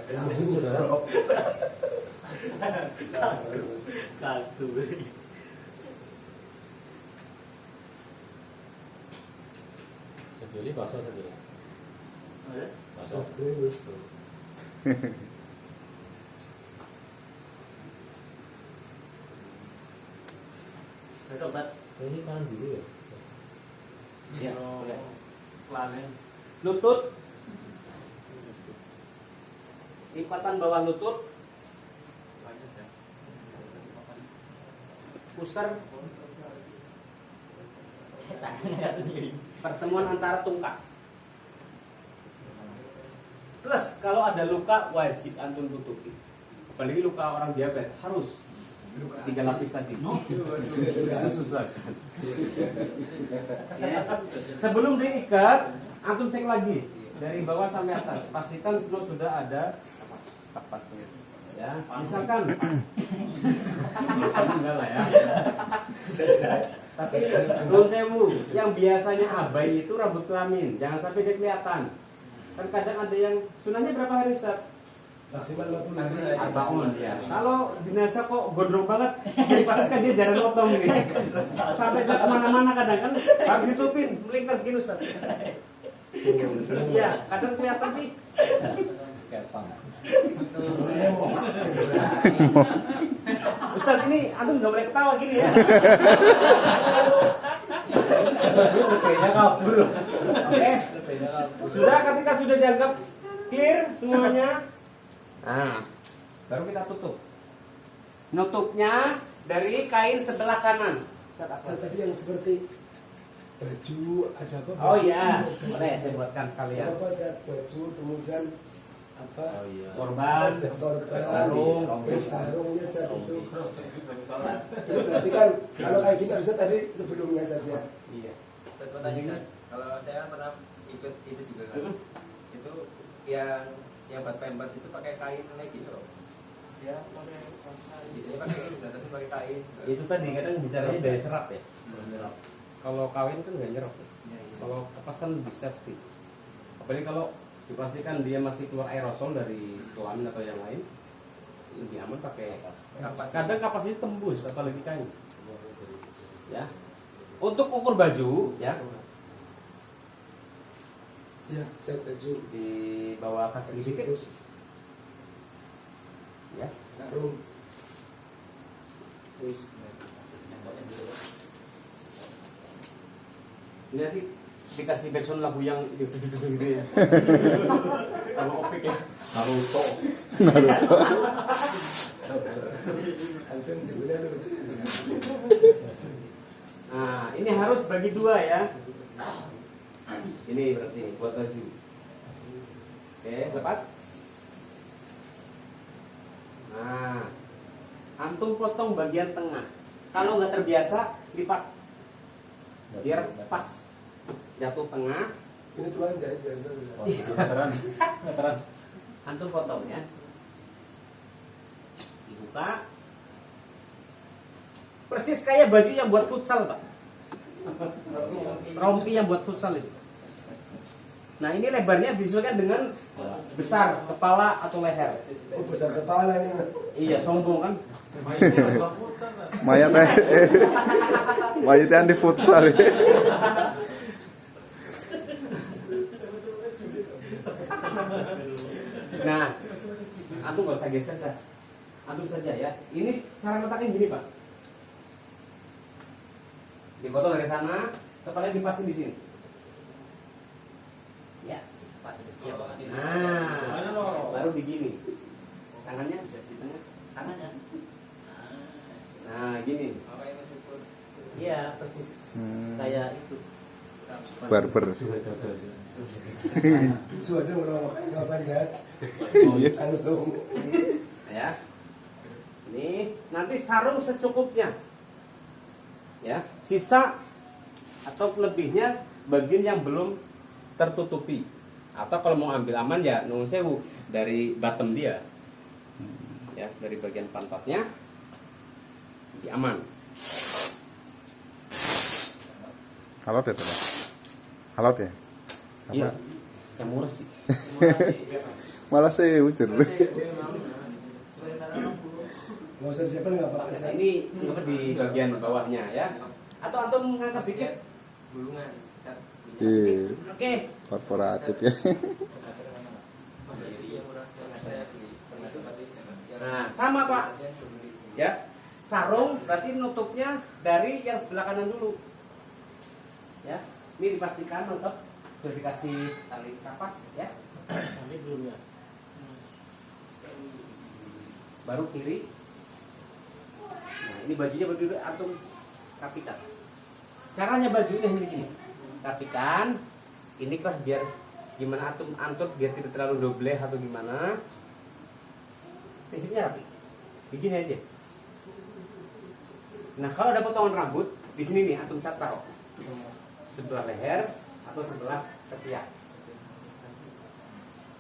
Langsung sudah. Jadi bakso tadi. Bakso. Ini kan dulu ya. Ya, boleh. Planen. Lutut. Lipatan bawah lutut. Pusar. Pertemuan antara tungkak. Plus kalau ada luka wajib antum tutupi. Apalagi luka orang diabetes harus 3 lapis tadi. Itu susah. Ya. Sebelum diikat, antum cek lagi dari bawah sampai atas. Pastikan semua sudah ada kapasnya. Ya, misalkan enggak lah ya. Tapi nun sewu, yang biasanya abai itu rambut kelamin, jangan sampai dia kelihatan. Kan kadang ada yang sunahnya berapa hari Ustaz? Maksimal 50 hari. Arbaun ya. Kalau jenazah kok gondrong banget, jadi pastikan dia jarang potong nih. Sampai kemana-mana kadang kan harus ditutupin, melingkar gini Ustaz. Iya, kadang kelihatan sih. Sebenarnya mau Ustaz ini antum nggak boleh ketawa gini ya. Kayaknya kabur. Oke. Sudah ketika sudah dianggap clear semuanya. Nah, baru kita tutup. Nutupnya dari kain sebelah kanan. Ustaz, apa? tadi yang seperti baju ada apa? Oh iya, boleh saya buatkan sekalian. Apa set baju kemudian apa? Oh iya. Sorban, Sorban, sarung, sarungnya set itu. Itu berarti kan kalau kayak gitu bisa tadi sebelumnya saja. Iya. Saya tanyakan, kalau saya pernah ikut itu juga kan, itu yang buat pempers itu pakai kain kayak gitu. Ya, biasanya pakai atasnya pakai kain. Itu tadi kadang bicaranya dari serat ya. Kalau kawin kan nggak nyerap. Ya, iya. Kalau kapas kan lebih safety. Apalagi kalau dipastikan dia masih keluar aerosol dari kelamin atau yang lain, lebih aman pakai kapas. Kadang kapas itu tembus, apalagi kain. Ya. Untuk ukur baju, ya Ya, set baju. di bawah kaki sedikit, Terus ya. sarung. Terus Ini nanti dikasih backsound lagu yang gitu ya. Sama Opik ya. Naruto. antum sebenarnya lucu. Nah, ini harus bagi dua ya. Ini berarti buat baju. Oke, lepas. Nah, antum potong bagian tengah. Kalau nggak terbiasa, lipat biar pas jatuh tengah. Ini tuan jahit biasa. Veteran. Antum potong ya. Dibuka. Persis kayak baju yang buat futsal, Pak. Rompi yang buat futsal itu. Nah, ini lebarnya disesuaikan dengan besar kepala atau leher. Oh, besar kepala ini. Iya, sombong kan? Mayatnya di futsal. Nah, antum nggak usah geser dah. Antum saja ya. Ini cara letaknya gini, Pak. Dipotong dari sana, kepalanya dipasin di sini. Ya. Nah, baru begini. Tangannya di tengah. Tangannya. Nah, gini. Iya, persis kayak itu. Barber. Suatu orang ngapain jahit. Langsung. Ya. Ini nanti sarung secukupnya. Ya, sisa atau lebihnya bagian yang belum tertutupi. Atau kalau mau ambil aman ya nuwun sewu dari bottom dia. Ya, dari bagian pantatnya lebih aman. Halot ya, Pak? Halot ya? Iya. Yang murah sih. Malah saya ujar. Mau siapa nggak apa-apa. Nah, ini apa di bagian bawahnya ya. Atau antum ngangkat dikit. Bulungan. Iya, Oke. korporatif ya. Nah, sama Pak. Ya. Sarung berarti nutupnya dari yang sebelah kanan dulu. Ya. Ini dipastikan mantap. Sudah dikasih tali kapas ya. Tadi belum ya. Baru kiri. Nah, ini bajunya berdiri antum rapikan. Caranya bajunya begini. Rapikan. Ini kan biar gimana antum antur biar tidak terlalu doble atau gimana. Prinsipnya rapi. Begini aja. Nah, kalau ada potongan rambut di sini nih antum taruh sebelah leher atau sebelah ketiak.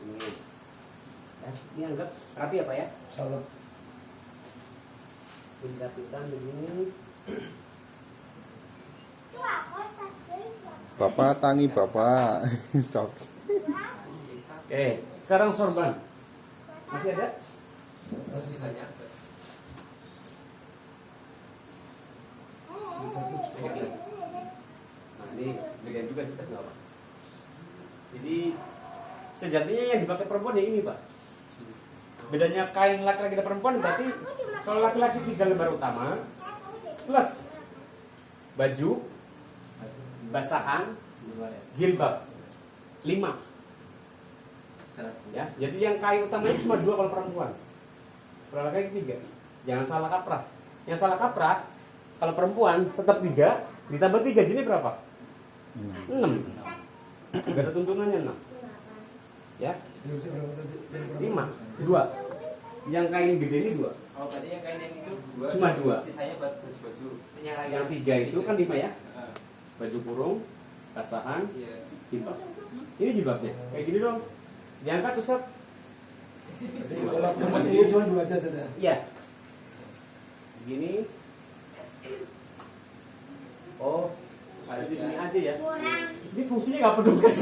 Ini. Ya, ini anggap rapi apa ya? Salah. Dirapikan begini. Itu apa tadi? Bapak tangi bapak. Sok. Oke, sekarang sorban. Masih ada? Masih Banyak. satu. Nah, ini bagian juga kita nggak apa. Jadi sejatinya yang dipakai perempuan ya ini Pak. Bedanya kain laki-laki dan perempuan berarti kalau laki-laki 3 lembar utama plus baju, basahan, jilbab 5. Ya, jadi yang kain utamanya cuma 2 kalau perempuan. Kalau laki-laki 3. Jangan salah kaprah. Yang salah kaprah kalau perempuan tetap 3 ditambah 3 jadi berapa? 6. Gak ada tuntunannya 6. Ya, 5. 2. Yang kain gede ini 2. Oh, berarti yang kain yang itu 2. Cuma 2. Sisanya buat baju-baju. Yang 3 itu kan 5 ya. Baju kurung, basahan, Iya. jilbab. Ini jilbabnya. Kayak gini dong. Diangkat Ustaz. Kalau perempuan ini cuma 2 aja sudah. Iya. Begini. Oh, ada di sini aja ya. Ini fungsinya nggak pedugas.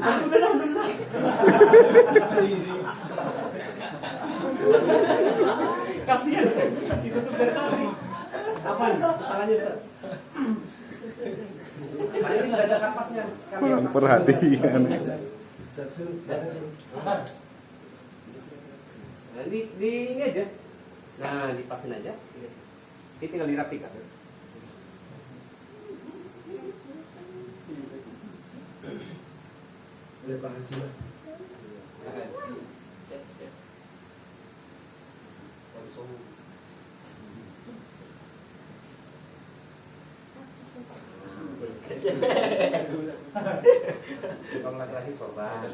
Alhamdulillah. Kasihan. Ditutup dari tadi. Apaan? Tangannya Ustaz. Nah, ini sudah ada kapasnya. Kurang perhatian. Satu. Nah, di ini aja. Nah, dipasin aja. Ini tinggal dirapikan. Boleh Pak Haji lah. Siap. Langsung. Kalau laki-laki sorban,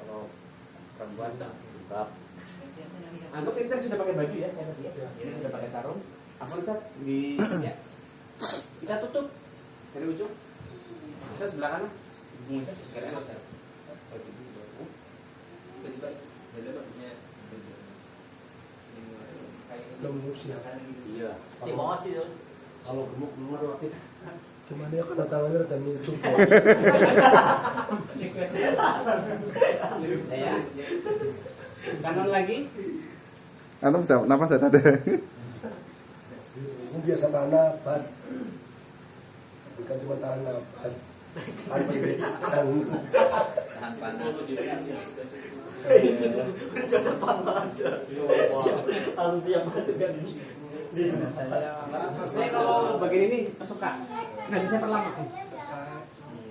kalau perempuan jilbab. Antum pintar sudah pakai baju ya, saya tadi ya. Ini sudah pakai sarung. Apa Ustaz? Di ya. Kita tutup dari ujung. Ustaz sebelah kanan. Muncul sekarang Ustaz. Baju baik. Baju maksudnya kayak ini. Gemuk sih. Iya. Cimos itu. Kalau gemuk nomor waktu Gimana ya kena tangannya dan cukup. ya. Kanan lagi. Antum bisa nafas ada. Ini biasa tahan nafas. Bukan cuma tahan nafas. Tahan panas. Harus siap masukan ini. Saya kalau bagian ini suka. Sengaja saya perlama.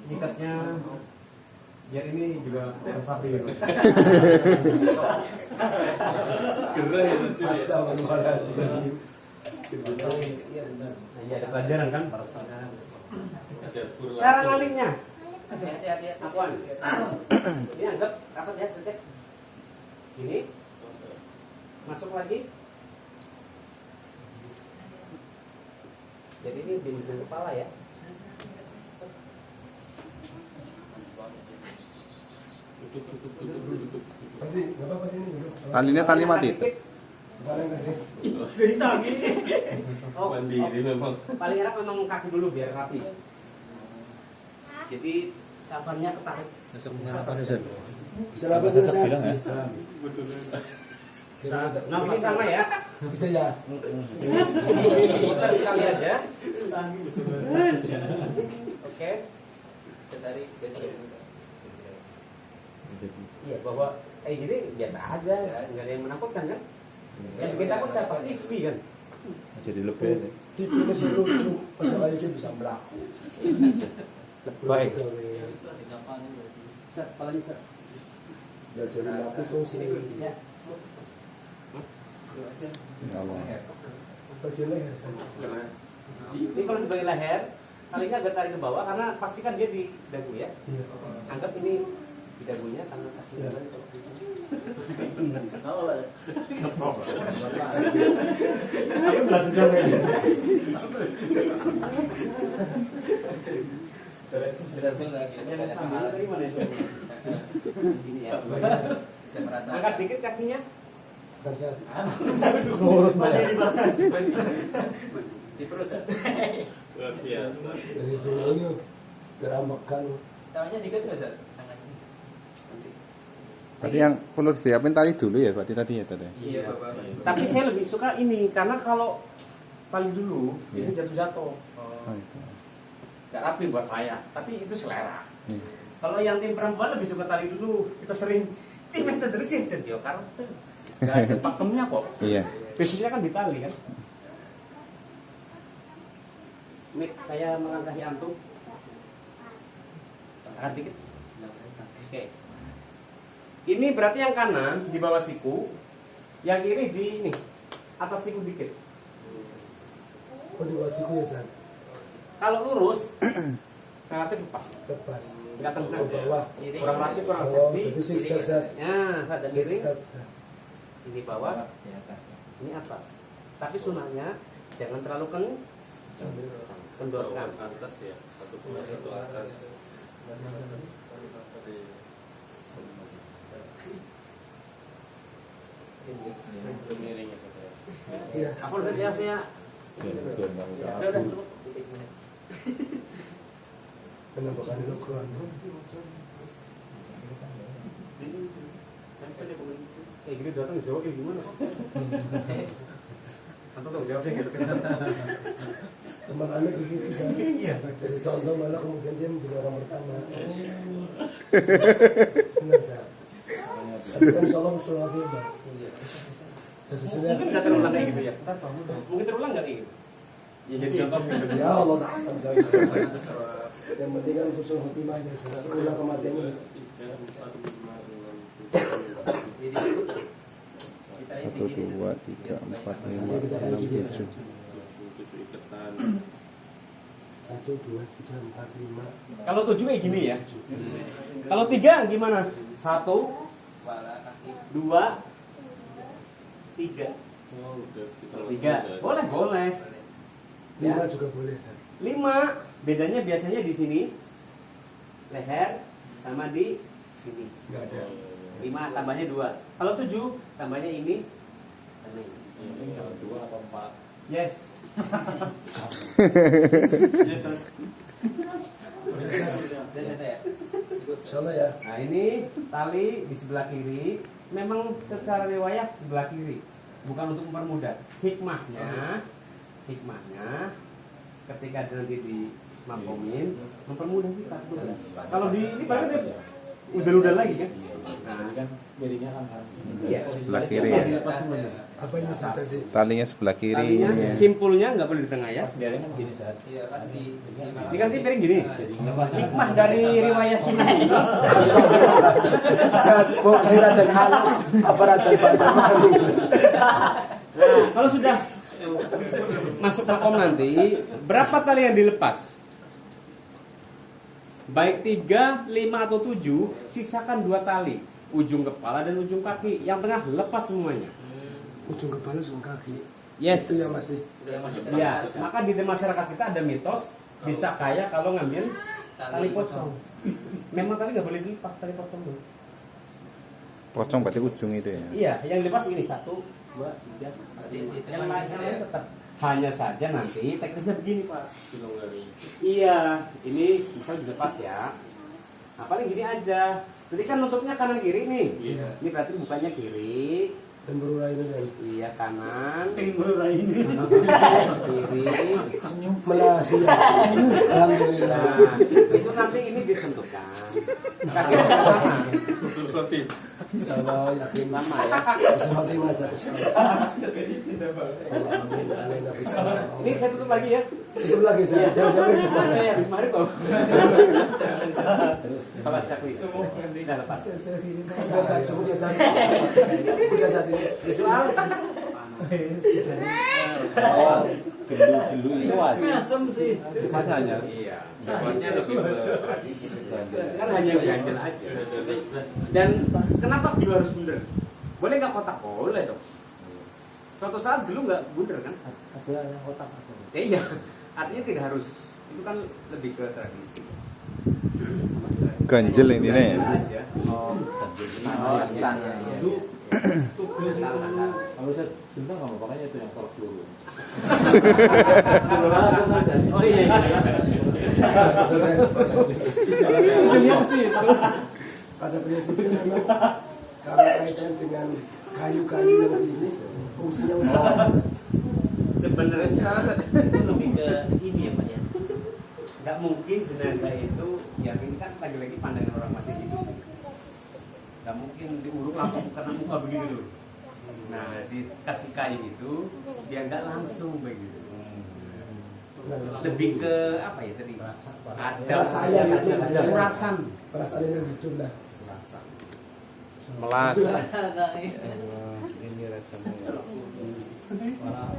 Ikatnya biar ini juga tersapi gitu. Gerah ya. Astagfirullahaladzim. Iya, ada pelajaran kan? Cara ngalingnya. Apaan? Ini anggap rapat ya, setek. Ini. Masuk lagi. Jadi ini di ujung kepala ya. Nanti nggak apa-apa sini dulu. Talinya tali mati. Kemarin tadi. Oh, Mandiri memang. paling enak memang kaki dulu biar rapi. Jadi kafannya ketarik. Bisa nafas bisa bilang ya. Ini sama ya. Bisa ya. Putar sekali aja. Oke. Dari Iya, bahwa gini biasa aja, nggak ada yang menakutkan kan? Yang bikin takut siapa? TV kan? Jadi lebih. TV itu sih lucu. Masalah itu bisa melaku. Baik. Bisa, kepala bisa. Dan jadi melaku tuh sih. Ya. Ya Allah. Bagian leher saja. Ini kalau di bagian leher, palingnya agak tarik ke bawah karena pastikan dia di dagu ya. Iya. Anggap ini di dagunya karena kasih Iya. Tapi belas sudah ya. Ini ada sambil dari mana itu? Ini ya. Angkat dikit kakinya. Dan sehat. Ngurut banget. di perut ya. Luar biasa. Dari dulu ini gerambakan. Tangannya dikit nggak Zat? Tangannya. Berarti yang perlu disiapin tali dulu ya, berarti tadi ya tadi. Iya bapak. Tapi saya lebih suka ini karena kalau tali dulu ini jatuh-jatuh. Oh, itu. Gak rapi buat saya, tapi itu selera. Iya. Kalau yang tim perempuan lebih suka tali dulu. Kita sering tim yang terus jadi karena gak ada pakemnya kok. Iya. Biasanya kan di tali kan. Mik, saya melangkahi antum. Angkat dikit. Oke. Ini berarti yang kanan di bawah siku, yang kiri di ini atas siku dikit. Oh, di bawah siku ya, San? Kalau lurus, relatif lepas. Lepas. Nggak kencang. Ke bawah. Kurang rapi, kurang Oh, safety. berarti zigzag, San. Ya, ada miring. Zigzag. Ini bawah, ini atas. Tapi sunahnya jangan terlalu kendorkan. Atas ya, satu bawah satu atas. Miring ya Pak. Iya. Aku udah biasa ya. Udah cukup. Penampakan dulu keluar. Kayak gini datang jawab kayak gimana kok? Antum tahu jawabnya gitu kan? Teman anak begitu, San. Iya. Jadi contoh malah kemudian dia menjadi orang pertama. Benar, San. Tapi kan insya Allah usul lagi, Bang. Ya, sesudah. Mungkin nggak terulang kayak gitu ya? Mungkin terulang nggak kayak gitu? Ya jadi contoh. Ya Allah ta'ala misalnya. Yang penting kan usul khotimah ya. Ulang kematiannya. Satu, dua, tiga, empat, lima, enam, tujuh. 7 ikatan. 1, 2, 3, 4, 5. Kalau 7 kayak gini ya. Kalau 3 gimana? 1, 2, 3. Oh, udah kita 3. Boleh, boleh. 5 juga boleh, San. 5 bedanya biasanya di sini leher sama di sini. Enggak ada. 5 tambahnya 2. Kalau 7 tambahnya ini sama ini. Ini kalau 2 atau 4. Yes. Insyaallah ya. Nah ini tali di sebelah kiri. Memang secara riwayat sebelah kiri, bukan untuk mempermudah. Hikmahnya ketika nanti di makomin mempermudah kita sebenarnya. Kalau di ini baru dia udah lagi kan. Nah, kan miringnya kan. iya. Sebelah kiri Lepas, ya. dilepas semuanya. Apa ini San tadi? Talinya sebelah kiri Talinya ini ya. simpulnya nggak boleh di tengah ya. Biarin kan gini saat. Iya kan di Diganti piring gini. Hikmah dari riwayat sunnah ini. Saat mau siratan halus, aparatan badan mali. Nah, kalau sudah masuk makom nanti, berapa tali yang dilepas? Baik 3, 5 atau 7, sisakan 2 tali, ujung kepala dan ujung kaki. Yang tengah lepas semuanya. Ujung kepala, ujung kaki. Yes. Itu yang masih. Ya, maka di masyarakat kita ada mitos bisa kaya kalau ngambil tali pocong. Memang tali nggak boleh dilepas, tali pocong tuh. Pocong berarti ujung itu ya. Iya, yang dilepas ini 1, 2, 3. Yang lain tetap. Hanya saja nanti teknisnya begini Pak. Iya, ini misal dilepas ya. Nah paling gini aja. Jadi kan nutupnya kanan kiri nih. Iya. Ini berarti bukannya kiri. Dan berurai ini dan Iya kanan. berurai ini. Kiri. Melasi. Alhamdulillah. Nah, itu nanti ini disentuhkan. Kaki ke sana. Insyaallah yakin Lama ya. usul khotimah San. Amin. Amin. Ini saya tutup lagi ya. Tutup lagi San. Iya. Jangan San. Saya habis maghrib kok. Kalau saya kuis. Udah lepas. Udah San, cukup ya San. Udah saat ini. Soal Gelu itu wajib. sih. Makanya. Iya. Sifatnya lebih ke tradisi sebenarnya. Kan hanya ganjel aja. Dan kenapa dulu harus bundar? Boleh nggak kotak? Boleh dong. Suatu saat dulu nggak bundar kan? Ada yang kotak. Ya, iya. Artinya tidak harus. Itu kan lebih ke tradisi. Ganjel ini ya. Aja. Oh, iya, iya, iya. Kalau saya sebentar nggak mau makanya itu yang kolok dulu. Oh iya. Pada prinsipnya memang Kalau kaitan dengan kayu-kayu yang ini, fungsinya untuk apa? Sebenarnya itu lebih ke ini ya Pak ya. Nggak mungkin jenazah itu, ya ini kan lagi-lagi pandangan orang masih hidup. Nggak mungkin diuruk langsung kena muka begitu loh. Nah dikasih kayu itu biar nggak langsung begitu. Lebih ke apa ya tadi? Rasanya gitu, ada surasan. Perasaannya gitu lah. Surasan. Melas. Ini rasanya mana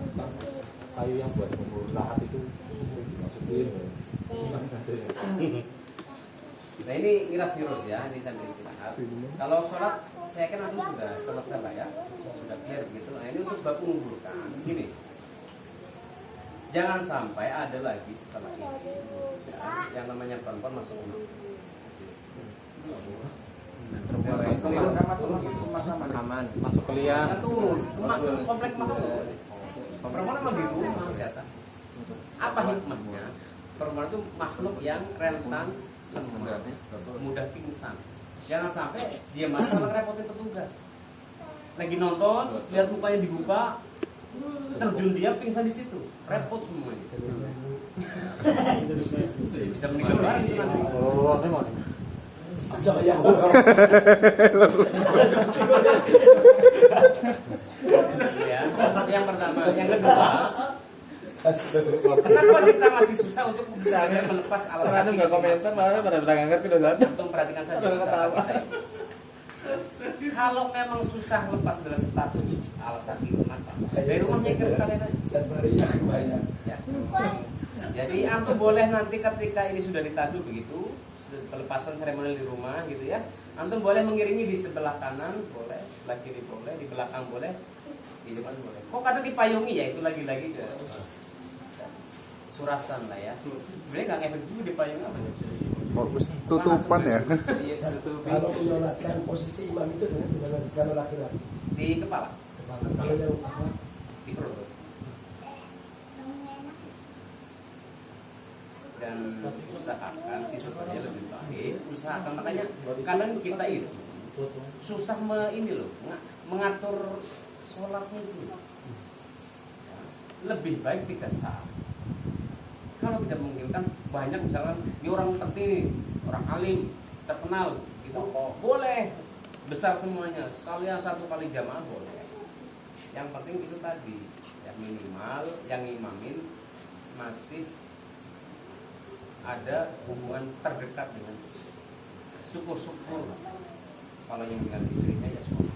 kayu yang buat memburu lahat itu dimasukin. Nah ini ngiras-ngirus ya, ini sambil istirahat. Kalau sholat, saya kan nanti sudah selesai lah ya, sudah clear begitu. Nah ini untuk bab mengumpulkan, gini. Jangan sampai ada lagi setelah ini ya, yang namanya perempuan masuk dulu. Masuk ke liang. Turun, masuk komplek makhluk. Perempuan memang di rumah di atas. Apa hikmahnya? Perempuan itu makhluk yang rentan, lemah, mudah pingsan. Jangan sampai dia masuk malah repotin petugas. Lagi nonton, lihat mukanya dibuka, terjun dia pingsan di situ, repot semuanya. Bisa meninggal bareng itu nanti. Oh, ini mau. Aja kayak Ya, yang pertama, yang kedua, kenapa kita masih susah untuk bisa melepas alas Karena kaki? nggak komentar malah pada belakang ngerti udah satu. Untuk perhatikan saja. Udah ketawa. Kalau memang susah lepas dari sepatu alas kaki itu kenapa? Dari rumahnya ke sekalian aja. Setiap yang banyak. Ya. Jadi antum boleh nanti ketika ini sudah ditadu begitu, pelepasan seremonial di rumah gitu ya. Antum boleh mengiringi di sebelah kanan boleh, sebelah kiri boleh, di belakang boleh, di depan boleh. Kok kadang dipayungi ya itu lagi-lagi ke surasan lah ya. Sebenarnya nggak ngefek juga dipayungi apa? Oh, tutupan ya. Iya satu Kalau menyolatkan posisi imam itu sebenarnya di mana? Kalau laki-laki di kepala, kepala. Kalau yang apa? di perut. Dan usahakan sih supaya lebih baik, usahakan makanya kadang kita itu susah ini loh mengatur sholatnya itu. Lebih baik 3 saat. Kalau tidak memungkinkan banyak misalkan ini orang penting, orang alim, terkenal, gitu boleh besar semuanya sekalian 1 kali jamaah boleh. Yang penting itu tadi yang minimal yang imamin masih ada hubungan terdekat dengan syukur-syukur. Kalau yang dengan istrinya ya syukur.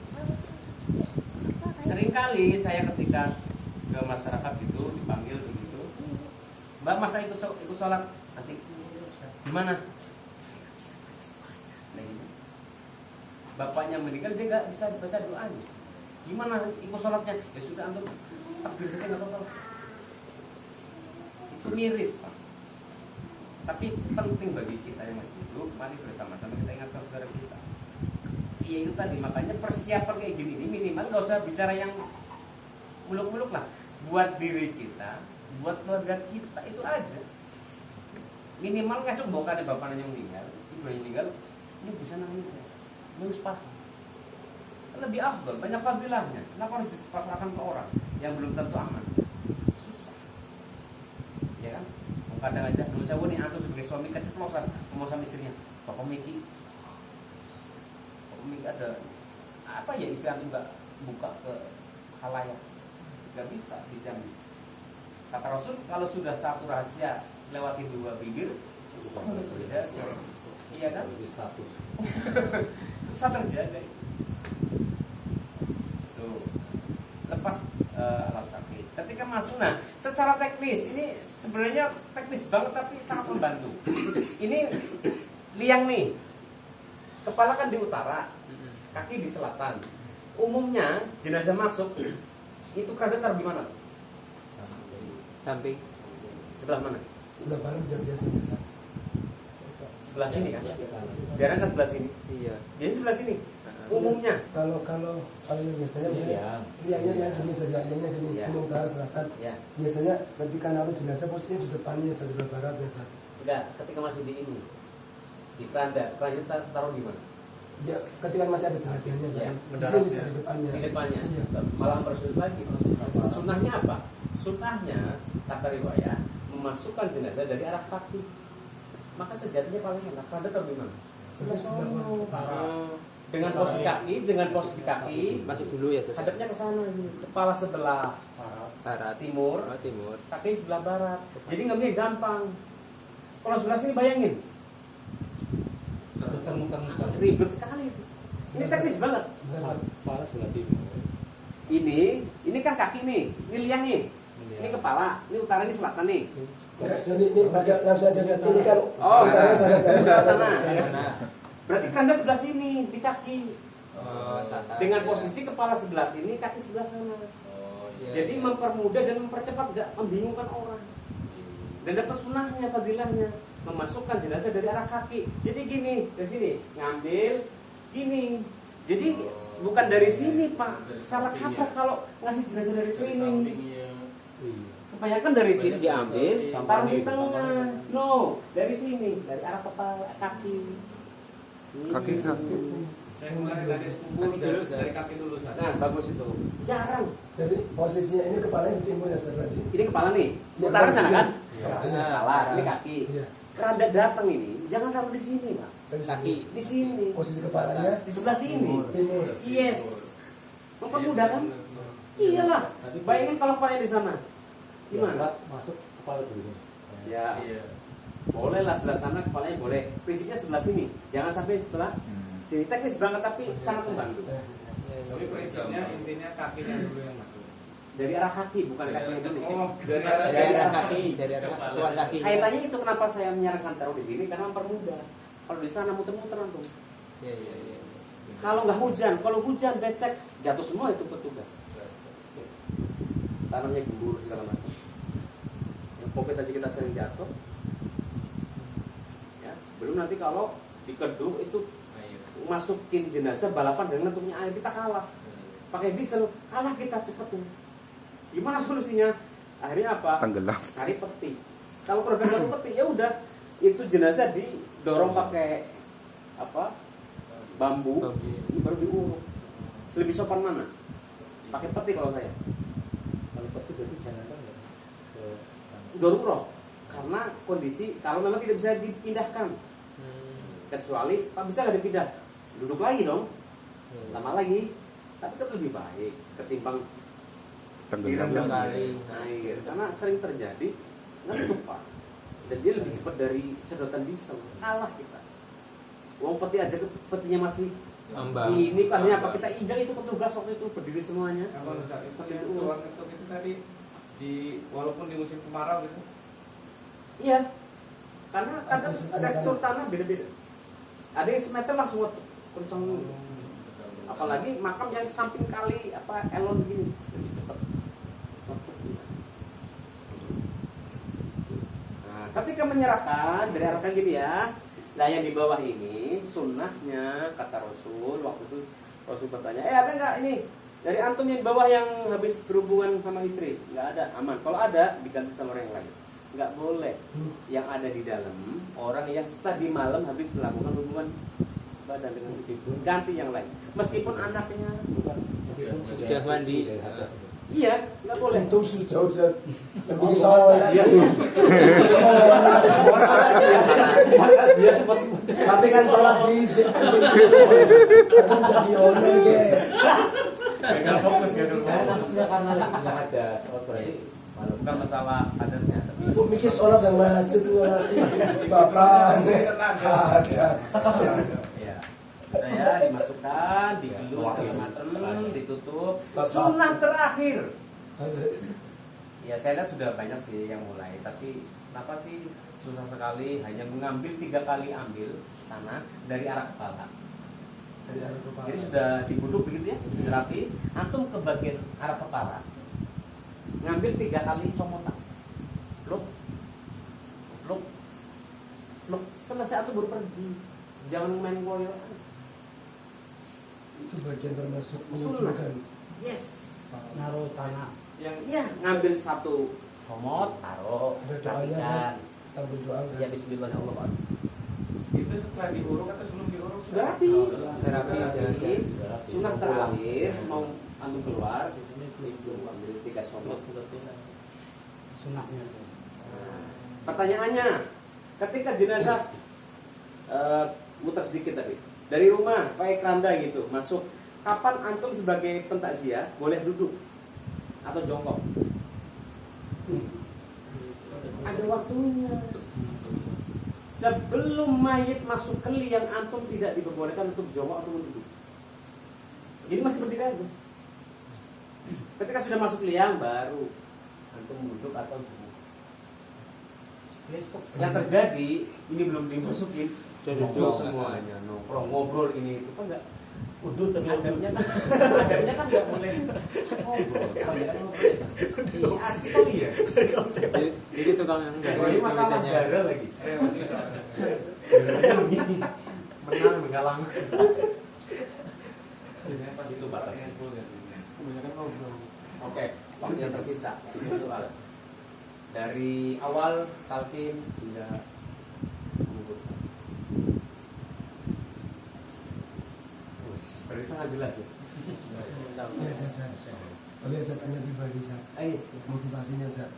Seringkali saya ketika ke masyarakat itu dipanggil begitu, Mbak masa ikut sholat nanti gimana? Nah, gitu. Bapaknya meninggal dia nggak bisa baca doanya. Gimana ikut sholatnya? Ya sudah antum takbir saja nggak apa-apa. Itu miris Pak. Tapi penting bagi kita yang masih hidup, mari bersama-sama kita ingatkan saudara kita. Iya itu tadi, makanya persiapan kayak gini ini minimal nggak usah bicara yang muluk-muluk lah. Buat diri kita, buat keluarga kita itu aja. Minimal nggak mau kan ada bapaknya yang meninggal, ibu yang meninggal, ini bisa nangis ya, ini harus paham. Lebih afdal, banyak fadilahnya. Kenapa harus dipasrahkan ke orang yang belum tentu aman? Susah, ya kan? Kadang aja, dulu saya nih aku sebagai suami keceplosan ngomong sama istrinya, Bapak Miki ada apa ya istri antum nggak buka ke halayak, nggak bisa dijamin. Kata Rasul kalau sudah satu rahasia lewati 2 bibir susah terjaga, iya kan? Susah terjaga. Tuh lepas alas kaki. Ketika masuk, nah secara teknis ini sebenarnya teknis banget tapi sangat membantu. Ini liang nih, kepala kan di utara, kaki di selatan. Umumnya jenazah masuk itu kada taruh di mana? Samping. Sebelah mana? Sebelah barat jam biasa. Sebelah sini kan? Jarang kan sebelah sini? Iya. Jadi sebelah sini. Umumnya. Kalau yang biasanya liangnya yang gini saja, liangnya gini, Ya. gunung utara selatan. Ya. Biasanya ketika naruh jenazah posisinya di depannya sebelah barat biasa. Enggak, ketika masih di ini. Di keranda taruh di mana? Ya, ketika masih ada jenazahnya, Ya, di sini di depannya. di depannya. Iya. Malah mempersulit lagi. Sunnahnya apa? Sunnahnya kata riwayat memasukkan jenazah dari arah kaki. Maka sejatinya paling enak. Anda tahu di mana? Sebelah utara. Dengan posisi kaki Masuk dulu ya, Ustaz. hadapnya ke sana ini. Kepala sebelah Barat, timur, timur. kaki sebelah barat. Jadi ngambilnya gampang. Kalau sebelah sini bayangin, Muter-muter. ribet sekali itu. Ini teknis banget. Sebelah Kepala sebelah timur. Ini kan kaki nih, ini liang nih. Ini kepala, ini utara, ini selatan nih. ini pakai langsung aja lihat ini kan. Oh, utaranya sebelah sana. sana. Berarti keranda sebelah sini di kaki. Selatan. Dengan posisi kepala sebelah sini, kaki sebelah sana. Jadi mempermudah dan mempercepat, gak membingungkan orang. Dan dapat sunnahnya, fadilahnya, memasukkan jenazah dari arah kaki. Jadi gini, dari sini ngambil gini. Jadi bukan dari sini, Pak. Salah kaprah kalau ngasih jenazah dari sini. Kebanyakan dari sini diambil, taruh di tengah. No, dari sini, dari arah kepala kaki. Kaki. Saya kemarin dari sepupu dari kaki dulu. Nah, bagus itu. Jarang. Jadi posisinya ini kepalanya di timur ya berarti. Ini kepala nih. Ya, Utara sana kan? Iya. Kepala, ini kaki. Iya. Keranda datang ini, jangan taruh di sini, Pak. Kaki. Di sini. Posisi kepalanya Di sebelah sini. timur. Yes. Mempermudah kan? Iyalah. Bayangin kalau kepalanya di sana. Gimana? Masuk kepala dulu. Ya. Boleh lah sebelah sana kepalanya boleh. Prinsipnya sebelah sini. Jangan sampai sebelah sini. Teknis banget tapi sangat membantu. Tapi prinsipnya intinya kakinya dulu yang masuk. Dari arah kaki bukan kakinya dulu. Oh, dari arah Dari arah kaki, dari arah keluar kaki. Kaitannya itu kenapa saya menyarankan taruh di sini karena mempermudah. Kalau di sana muter-muter langsung. Iya. Kalau nggak hujan, kalau hujan becek jatuh semua itu petugas. Tanamnya gembur segala macam. Yang COVID aja kita sering jatuh. Ya, belum nanti kalau di kedung itu masukin jenazah balapan dengan nentunya air kita kalah. Pakai diesel kalah kita cepetnya. Gimana solusinya? Akhirnya apa? Tenggelam. Cari peti. Kalau program peti ya udah itu jenazah didorong pakai apa? Bambu, baru diuruk. Lebih sopan mana? Pakai peti kalau saya. Kalau peti berarti jangan kan ya. Darurat. Karena kondisi kalau memang tidak bisa dipindahkan. Kecuali Pak bisa nggak dipindah? Duduk lagi dong. Lama lagi. Tapi tetap lebih baik ketimbang direndam kali air. Karena sering terjadi ngantuk Pak. Dan dia lebih cepat dari sedotan diesel. Kalah kita. Uang peti aja petinya masih ini akhirnya apa kita injak itu petugas waktu itu berdiri semuanya. Kalau saat itu yang keluar ketuk itu tadi walaupun di musim kemarau gitu. Iya. Karena kadang tekstur tanah beda-beda. Ada yang semeter langsung kencang. Apalagi makam yang samping kali apa elon begini lebih cepat. Nah, ketika menyerahkan berarti gini ya. Nah yang di bawah ini sunnahnya kata Rasul waktu itu Rasul bertanya, ada nggak ini dari antum yang di bawah yang habis berhubungan sama istri? Nggak ada, aman. Kalau ada diganti sama orang yang lain. Nggak boleh. Yang ada di dalam orang yang tadi malam habis melakukan hubungan badan dengan istri, ganti yang lain. Meskipun anaknya sudah mandi. iya, nggak boleh. Itu sudah jauh dan lebih sholat. Dia sempat Tapi kan sholat di akan jadi online ke. gagal fokus, gagal Saya fokus. takutnya karena lagi nggak ada sholat berarti. Bukan masalah hadasnya, tapi Aku mikir sholat yang masjid nanti bapak ada. ya, saya dimasukkan, digelus, macam ditutup. Sunnah terakhir. Ya saya lihat sudah banyak sih yang mulai, tapi kenapa sih susah sekali hanya mengambil 3 kali ambil tanah dari arah kepala. Jadi sudah dibuduk begitu ya, rapi. Antum ke bagian arah kepala, ngambil 3 kali comotan. Luk, selesai antum baru pergi. Jangan main koyokan. Itu bagian termasuk Sunnah. mengumpulkan. Yes. Naruh tanah. Yang Iya, ngambil 1 comot, taruh, Ada doanya kan? rapikan. Sambil doa kan? Ya bismillahirrahmanirrahim. Itu setelah diuruk atau sebelum diuruk? Sudah rapi. Sudah rapi, Jadi sudah rapi. sunat terakhir mau antum keluar di sini itu ambil 3 comot. Sunahnya. Pertanyaannya, ketika jenazah muter sedikit tadi dari rumah pakai keranda gitu masuk, kapan antum sebagai pentakziah boleh duduk atau jongkok? Ada waktunya. Sebelum mayit masuk ke liang, antum tidak diperbolehkan untuk jongkok atau duduk. Jadi masih berdiri aja. Ketika sudah masuk liang baru antum duduk atau jongkok. Yang terjadi ini belum dimasukin, ngobrol semuanya, nongkrong, ngobrol ini itu kan enggak. Udut tapi Adabnya kan nggak boleh ngobrol. Ini asik kali ya. Jadi tukang yang Ini masalah gara lagi. Begini, menang menggalang. Pas itu batasnya. kebanyakan ngobrol. Oke, yang tersisa ini soal dari awal talqin hingga menguburkan. Berarti sangat jelas ya. Ya, Zat. Oleh Zat tanya pribadi, Zat. Yes. Motivasinya, Zat.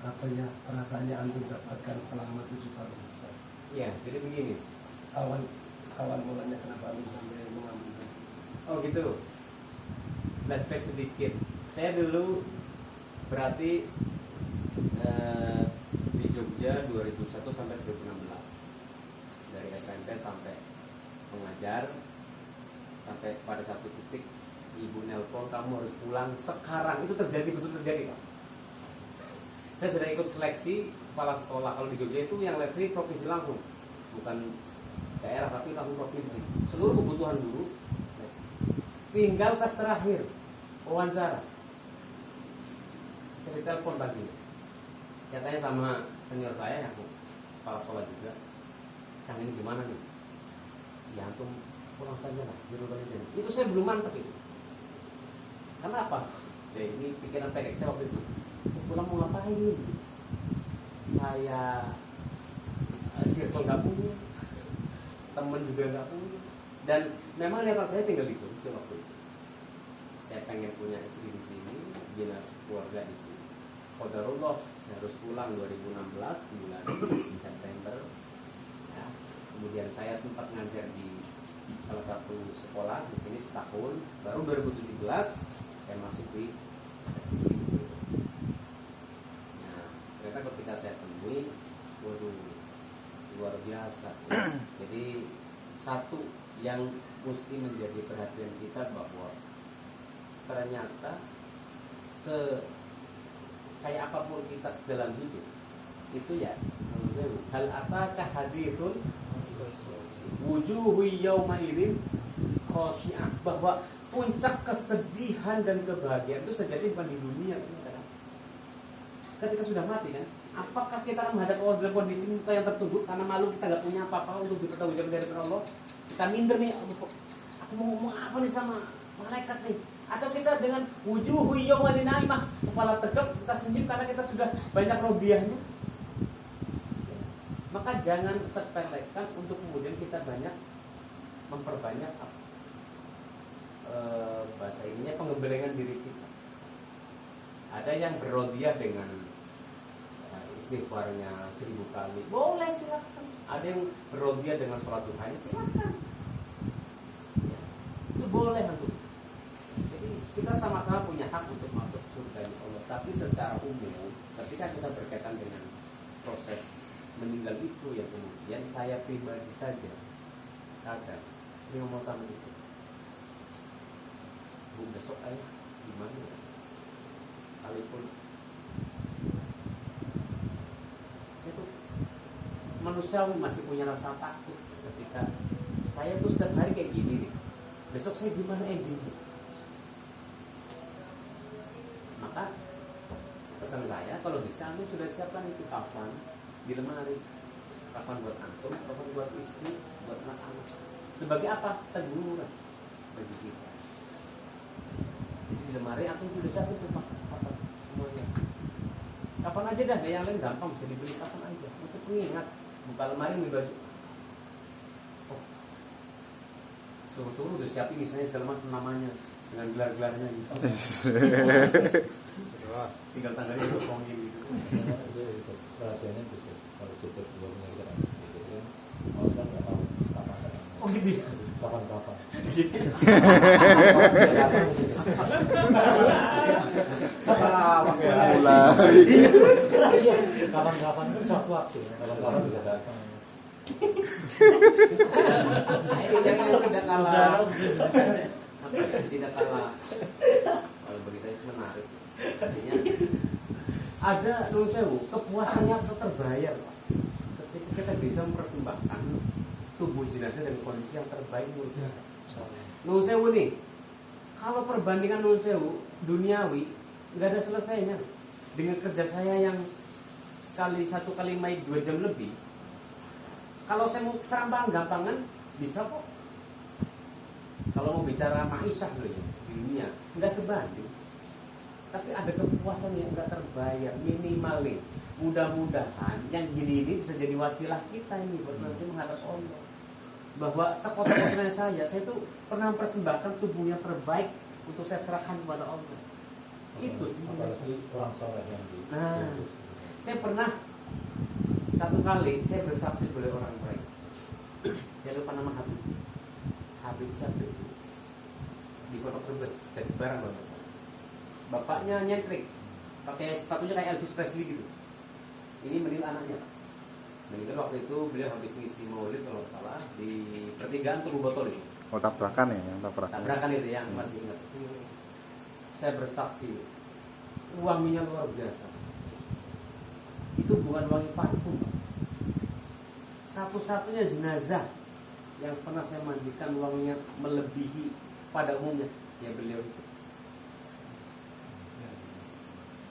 Apa ya perasaannya antum dapatkan selama 7 tahun, Zat? Ya, jadi begini. Awal mulanya kenapa antum sampai mengambil? Oh gitu. Flashback sedikit. Saya dulu berarti di Jogja 2001 sampai 2016. Dari SMP sampai mengajar, sampai pada satu titik ibu nelpon kamu harus pulang sekarang. Itu terjadi, betul terjadi Pak. Saya sudah ikut seleksi kepala sekolah. Kalau di Jogja itu yang seleksi provinsi langsung, bukan daerah tapi langsung provinsi. Seluruh kebutuhan guru seleksi. Tinggal tes terakhir, wawancara. Saya ditelepon tadi. Saya tanya sama senior saya yang kepala sekolah juga, Kang ini gimana nih? Ya antum pulang saja lah, jawabannya. Itu saya belum mantep itu. Kenapa? Ya ini pikiran pendek saya waktu itu. Saya pulang mau ngapain? Saya circle nggak punya, temen juga nggak punya. Dan memang niatan saya tinggal di Jogja waktu itu. Saya pengen punya istri di sini, bina keluarga di sini. Qadarullah, saya harus pulang 2016 bulan September. Ya. Kemudian saya sempat ngajar di salah satu sekolah di sini setahun. Baru 2017 saya masuk di sisi. Nah, ternyata ketika saya temui, waduh, luar biasa. Jadi satu yang mesti menjadi perhatian kita bahwa ternyata kayak apapun kita dalam hidup itu ya hal ataka hadithun wujuhu yawma idzin khashi'ah, bahwa puncak kesedihan dan kebahagiaan itu sejati bukan di dunia ketika sudah mati kan. Apakah kita menghadap Allah dalam kondisi muka yang tertunduk karena malu kita nggak punya apa-apa untuk dipertanggungjawabkan dari Allah? Kita minder nih, aku mau ngomong apa nih sama malaikat nih? Atau kita dengan wujuhu yawma naimah, kepala tegap, kita senyum karena kita sudah banyak rodiahnya? Maka jangan sepelekan untuk kemudian kita banyak memperbanyak bahasa ininya pengembelengan diri kita. Ada yang berrodiah dengan istighfarnya 1000 kali, boleh silakan. Ada yang berrodiah dengan sholat duhanya, silakan. Ya, itu boleh untuk. Jadi kita sama-sama punya hak untuk masuk surga Allah. Tapi secara umum, ketika kita berkaitan dengan proses meninggal itu, ya kemudian saya pribadi saja kadang sering ngomong sama istri, Bu, besok ayah gimana ya? Sekalipun saya tuh manusiawi masih punya rasa takut ketika saya tuh setiap hari kayak gini nih, besok saya gimana gini. Maka pesan saya, kalau bisa antum sudah siapkan itu kafan di lemari, kafan buat antum, kafan buat istri, buat anak-anak. Sebagai apa? Teguran bagi kita. Jadi di lemari antum sudah siapkan itu kafan semuanya. Kafan aja dah, yang lain gampang bisa dibeli, kafan aja untuk mengingat buka lemari ambil baju. Oh, suruh-suruh udah siapin misalnya segala macam namanya dengan gelar-gelarnya gitu. Tinggal tanggalnya dikosongin gitu. Rahasianya bisa kalau Joseph juga punya kita gitu kan. Mau kan nggak tahu kapan. Oh gitu ya. Kapan-kapan. Kapan-kapan itu suatu waktu. Kapan-kapan bisa datang. Tidak kalah. Kalau bagi saya menarik. Artinya ada nuwun sewu kepuasannya terbayar, Pak. Ketika kita bisa mempersembahkan tubuh jenazah dengan kondisi yang terbaik menurut kita. Nuwun sewu nih, kalau perbandingan nuwun sewu duniawi nggak ada selesainya. Dengan kerja saya yang satu kali main 2 jam lebih, kalau saya mau serampangan gampangan bisa kok. Kalau mau bicara ma'isyah loh ya, di dunia nggak sebanding. Tapi ada kepuasan yang nggak terbayar minimal nih. Mudah-mudahan yang gini ini bisa jadi wasilah kita ini buat nanti menghadap Allah. Bahwa sekotor-kotornya saya itu pernah mempersembahkan tubuhnya terbaik untuk saya serahkan kepada Allah. Itu sih. Orang soleh yang di. Nah, saya pernah satu kali saya bersaksi oleh orang baik. Saya lupa nama Habib siapa itu di Pondok Brebes jadi barang bapak saya. Bapaknya nyentrik, pakai sepatunya kayak Elvis Presley gitu. Ini meninggal anaknya. Meninggal waktu itu beliau habis ngisi maulid kalau nggak salah di pertigaan Tugu Botol itu. Oh, tabrakan ya, yang tabrakan. Tabrakan itu yang masih ingat. Saya bersaksi, wanginya luar biasa. Itu bukan wangi parfum. Satu-satunya jenazah yang pernah saya mandikan wanginya melebihi pada umumnya ya beliau itu.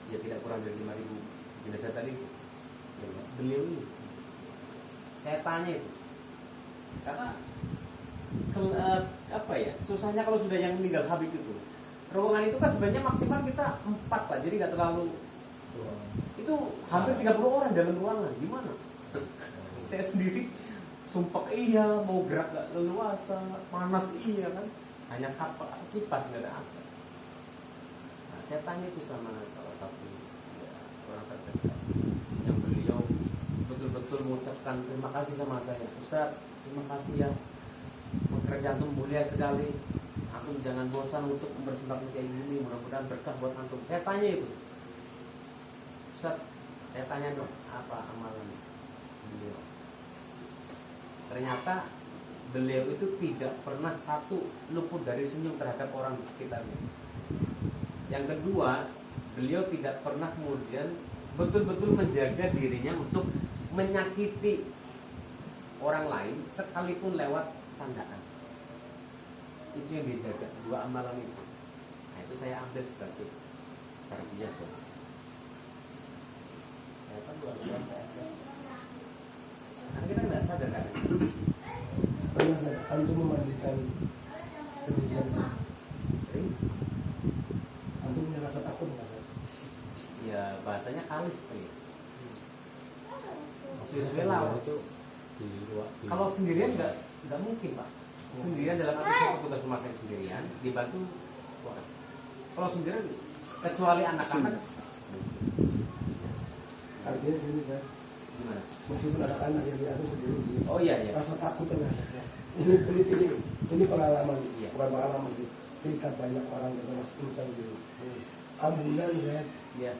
Ya tidak kurang dari 5.000 jenazah tadi itu. Ya, beliau ini. Saya tanya itu. Karena apa ya? Susahnya kalau sudah yang meninggal Habib itu. Ruangan itu kan sebenarnya maksimal kita 4 Pak. Jadi nggak terlalu. Itu hampir 30 orang dalam ruangan. Gimana? Saya sendiri sumpah iya, mau gerak gak leluasa, panas iya kan, hanya kipas nggak ada AC. Nah, saya tanya itu sama salah satu ya, orang terdekat yang beliau betul-betul mengucapkan terima kasih sama saya. Ustaz, terima kasih ya, pekerjaan itu mulia sekali. Antum jangan bosan untuk mempersembahkan kayak gini, mudah-mudahan berkah buat antum. Saya tanya itu, Ustaz, saya tanya dong, apa amalan beliau? Ternyata beliau itu tidak pernah satu luput dari senyum terhadap orang di sekitarnya. Yang kedua, beliau tidak pernah kemudian betul-betul menjaga dirinya untuk menyakiti orang lain sekalipun lewat candaan. Itu yang dijaga, 2 amalan itu. Nah, itu saya ambil sebagai tarbiyah buat saya. Ya kan luar biasa ya. Karena kita nggak sadar kan. Pernah saya antum memandikan sendirian sih. Sering. Antum punya rasa takut nggak sih? Ya bahasanya kalis tuh ya. Sesuai lawas. Kalau sendirian nggak mungkin Pak. Sendirian dalam arti saya petugas rumah sakit sendirian dibantu orang. Kalau sendirian kecuali anak-anak. Artinya gini saya. Gimana? Meskipun anak-anak yang diatur sendiri, Oh iya iya. rasa takut yang ada saya. Ini pengalaman, Iya. bukan pengalaman sih. Cerita banyak orang yang termasuk insan sih. Ambulan saya, Iya.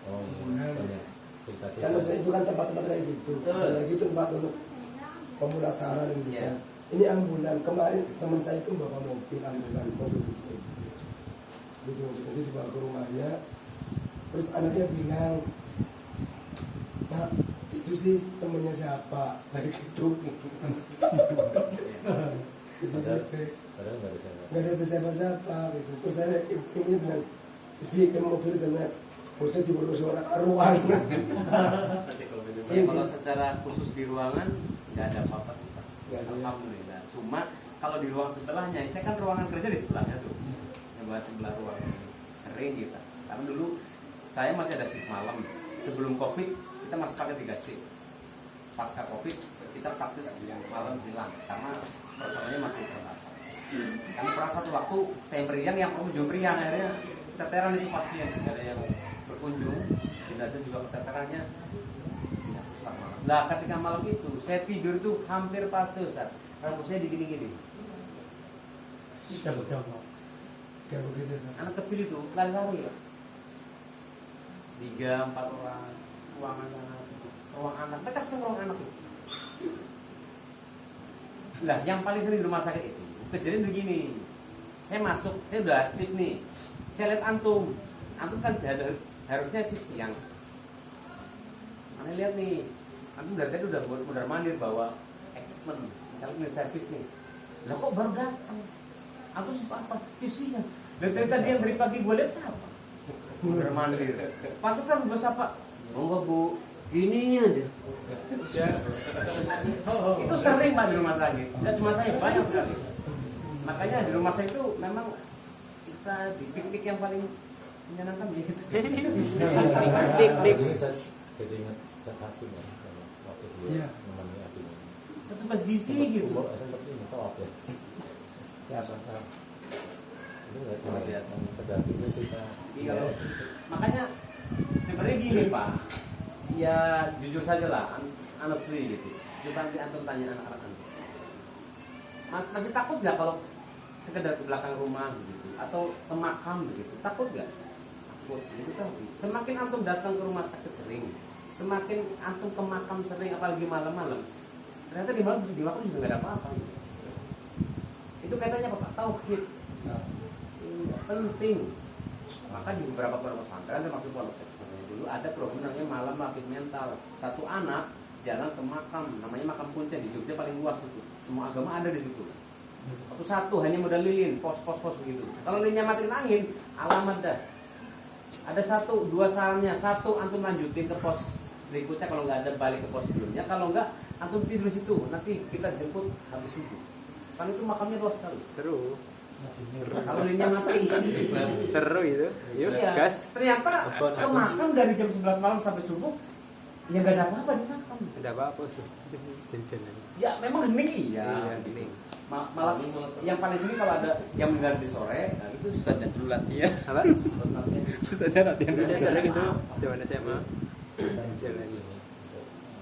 Oh, ambulan. banyak cerita-cerita. Kan maksudnya itu kan tempat-tempat kayak gitu. Betul. Lagi itu tempat untuk pemulasaran yang bisa. Iya. Ini ambulan. Kemarin teman saya itu bawa mobil ambulan, mobil kecil. Gitu, jadi dibawa ke rumahnya. Terus anaknya bilang, Pak, itu sih temennya siapa? Kayak gitu. Padahal nggak ada siapa. Nggak ada siapa-siapa gitu. Terus saya ibunya bilang, terus dia ke mobil sama bocah diurus orang ruang. Kalau secara khusus di ruangan nggak ada apa-apa sih Pak. Nggak ada. Alhamdulillah. Cuma kalau di ruang sebelahnya, saya kan ruangan kerja di sebelahnya tuh. Yang bahas sebelah ruangan sering kita. Karena dulu saya masih ada shift malam. Sebelum COVID kita masuk pakai 3 shift. pasca Covid kita praktis malam hilang karena persoalannya masih terbatas. Karena pernah satu waktu saya meriang yang ujung meriang akhirnya keteteran itu pasien, tidak ada yang berkunjung, jenazah juga keteterannya. Nah ketika malam itu saya tidur tuh hampir pasti Ustaz, rambut saya digini-gini. Kayak begitu Ustaz. Anak kecil itu lari-lari ya. 3-4 orang, ruang anak, mereka senang ruang anak itu. Lah yang paling sering di rumah sakit itu kejadian begini. Saya masuk, saya udah shift nih. Saya lihat antum kan harusnya shift siang. Aneh lihat nih, antum dari tadi udah mundar mandir bawa equipment, misalnya ini servis nih. Lah kok baru datang? Antum shift apa? Shift siang. Dan tadi yang dari pagi gue lihat siapa? Mundar mandir. Pantesan gue sapa. Monggo Bu, ini aja. Itu sering Pak di rumah sakit. Tidak cuma saya, banyak sekali. Makanya di rumah sakit itu memang kita di piknik yang paling menyenangkan gitu. Piknik. Jadi ingat satu ya, waktu dia Iya. menemani adiknya. Itu pas gizi gitu. Seperti ini tawaf ya. Siapa? Itu nggak Luar biasa. sedang itu kita. Iya. Makanya sebenarnya gini Pak. Ya jujur saja lah, honestly gitu. Coba nanti antum tanya anak-anak antum. Masih takut nggak kalau sekedar ke belakang rumah begitu atau ke makam begitu? Takut nggak? Takut. Itu kan. Semakin antum datang ke rumah sakit sering, semakin antum ke makam sering, apalagi malam-malam. Ternyata di makam juga nggak ada apa-apa. Gitu. Itu kaitannya apa Pak? Tauhid. Iya, penting. Maka di beberapa pondok pesantren termasuk pondok pesantren dulu ada program namanya malam latih mental. Satu anak jalan ke makam, namanya makam Kuncen di Jogja paling luas itu. Semua agama ada di situ. Satu hanya modal lilin, pos begitu. Kalau lilinnya matiin angin, alamat dah. Ada 1-2 sarannya. 1 antum lanjutin ke pos berikutnya, kalau nggak ada balik ke pos sebelumnya. Kalau nggak antum tidur di situ. Nanti kita jemput habis subuh. Kan itu makamnya luas sekali. Seru. Kalau lilinnya mati, Seru itu. Yuk, iya. gas. Ternyata ke makam dari jam 11 malam sampai subuh, ya nggak ada apa-apa di makam. Ada apa-apa sih? Jalan-jalan. Ya memang hening iya. Hening. Malah yang paling sering kalau ada yang meninggal di sore, nah itu Ustaznya dulu latihan. Apa? Ustaznya latihan. Saya sana gitu. Zaman SMA. Jalan ini.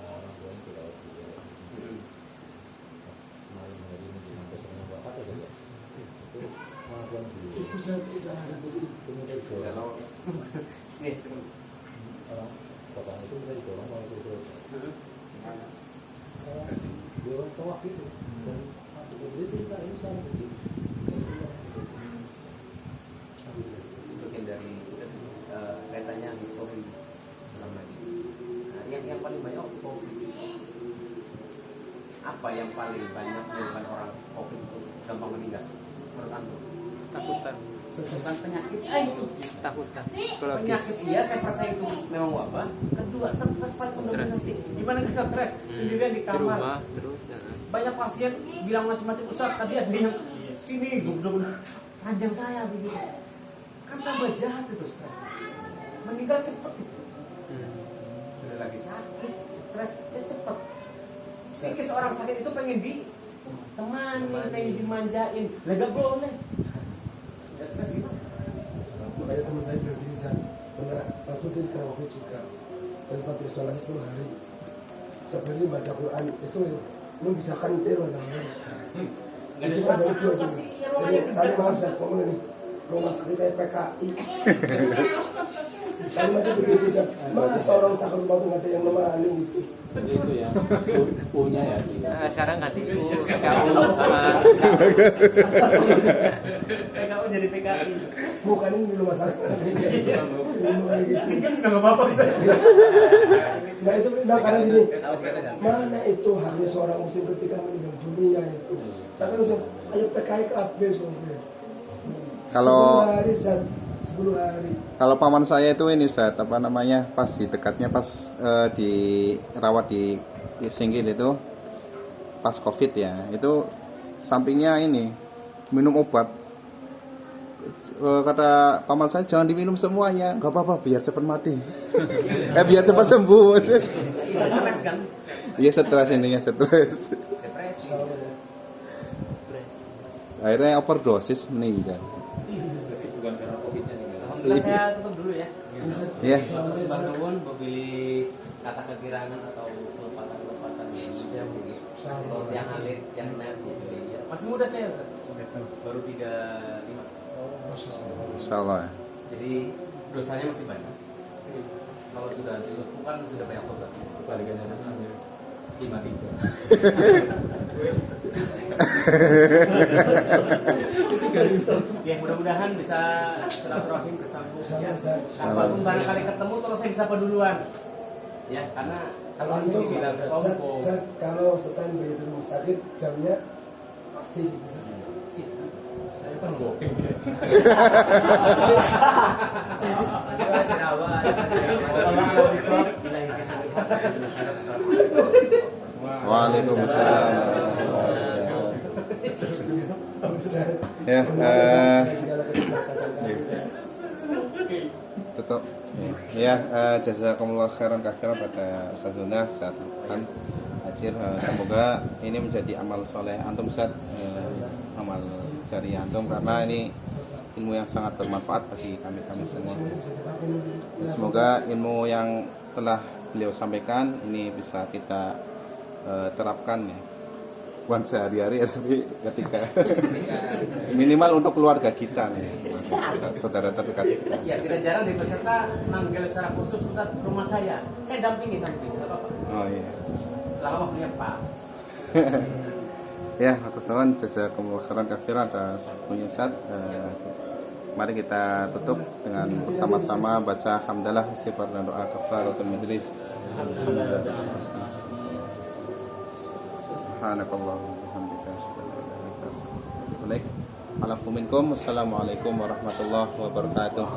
Orang tua ini tidak malam hari ini di lantai sama bapak ada ya. Itu pengakuan dulu. Itu saya tidak ada begitu. Kemudian dorong nih seru. orang bapak itu kita didorong oleh terus. Dia orang tawaf itu dan dia cerita ini sama begini. Itu yang dari kaitannya histori sama ini. Nah, yang paling banyak COVID. Apa yang paling banyak menyebabkan orang COVID itu gampang meninggal? Menurut antum? Takutan. Bukan penyakit, itu Takutan. penyakit Psikologis. iya saya percaya itu memang wabah. Kedua stres paling mendominasi. Stres. Gimana nggak stres sendirian di Di kamar? rumah terus. Ya. Banyak pasien bilang macam-macam, Ustaz tadi ada yang sini duduk ranjang saya begitu. Kan tambah jahat itu stres. Meninggal cepet itu. Udah lagi sakit, stres, ya cepet. Psikis orang sakit itu pengen ditemani, pengen dimanjain. Lah gak boleh. Ya stres gimana? Makanya teman saya bilang gini, San, pernah waktu itu di Karawaci juga tempat isolasi 10 hari. Sebenarnya baca Quran itu membisahkan itu namanya. Nggak ada Itu salah, ada lucu aja. pasti ruangannya Jadi, saya kecil. maaf saya ngomong ini rumah sakit kayak PKI. Saya macam begitu San. Masa orang sakit rumah tuh nggak ada yang nemani gitu. Itu ya punya ya. Nah, sekarang ganti PKU. PKU jadi PKI. Bukan ini di rumah sakit. Singkat juga nggak apa-apa bisa. Nggak itu bilang karena gini. Mana itu haknya seorang muslim ketika meninggal dunia itu? Saya langsung ayo PKI ke AB Kalau 10 hari Ustaz, 10 hari. kalau paman saya itu ini Ustaz, apa namanya, pas di dekatnya pas dirawat di Singgil itu pas COVID ya, itu sampingnya ini minum obat kata paman saya jangan diminum semuanya, nggak apa-apa biar cepat mati. Biar cepat sembuh. Stres kan? Iya stres ininya stres. Depresi. Akhirnya overdosis meninggal. Bukan karena COVID-nya nih. Alhamdulillah saya tutup dulu ya. Iya. Sembah nuwun pilih kata kekirangan atau kelepatan manusia mungkin. Kalau yang alit, yang energi. Masih muda saya Ustaz. Baru 35. Insyaallah. Jadi dosanya masih banyak. Kalau sudah sepuh kan sudah banyak tobat. Kebalikannya sana ya. 53. Ya mudah-mudahan bisa silaturahim bersambung. Kapanpun barangkali ketemu terus saya bisa duluan. Ya karena kalau Untuk dibilang sombong. kalau setan begitu sakit jamnya pasti bisa. Saya kan booking ya. Waalaikumsalam. Ya, tetap ya, jazakumullah khairan katsiran pada Ustaz Zuna, Ustaz Han Hajir. Semoga ini menjadi amal soleh antum Ustaz, amal jari antum, karena ini ilmu yang sangat bermanfaat bagi kami semua. Semoga ilmu yang telah beliau sampaikan ini bisa kita terapkan ya, bukan sehari-hari ya, tapi ketika minimal untuk keluarga kita nih, saudara terdekat kita. Ya tidak jarang di peserta manggil secara khusus Ustaz ke rumah saya dampingi sampai di sini apa? Oh iya. Selama waktunya pas. Ya, atas sawan jazakumullah khairan katsiran atas punya Ustaz. Mari kita tutup dengan bersama-sama baca hamdalah, istighfar dan doa kafaratul majlis. Subhanakallahumma wa bihamdika asyhadu an la ilaha illa anta astaghfiruka wa atubu ilaik. Assalamualaikum warahmatullahi wabarakatuh.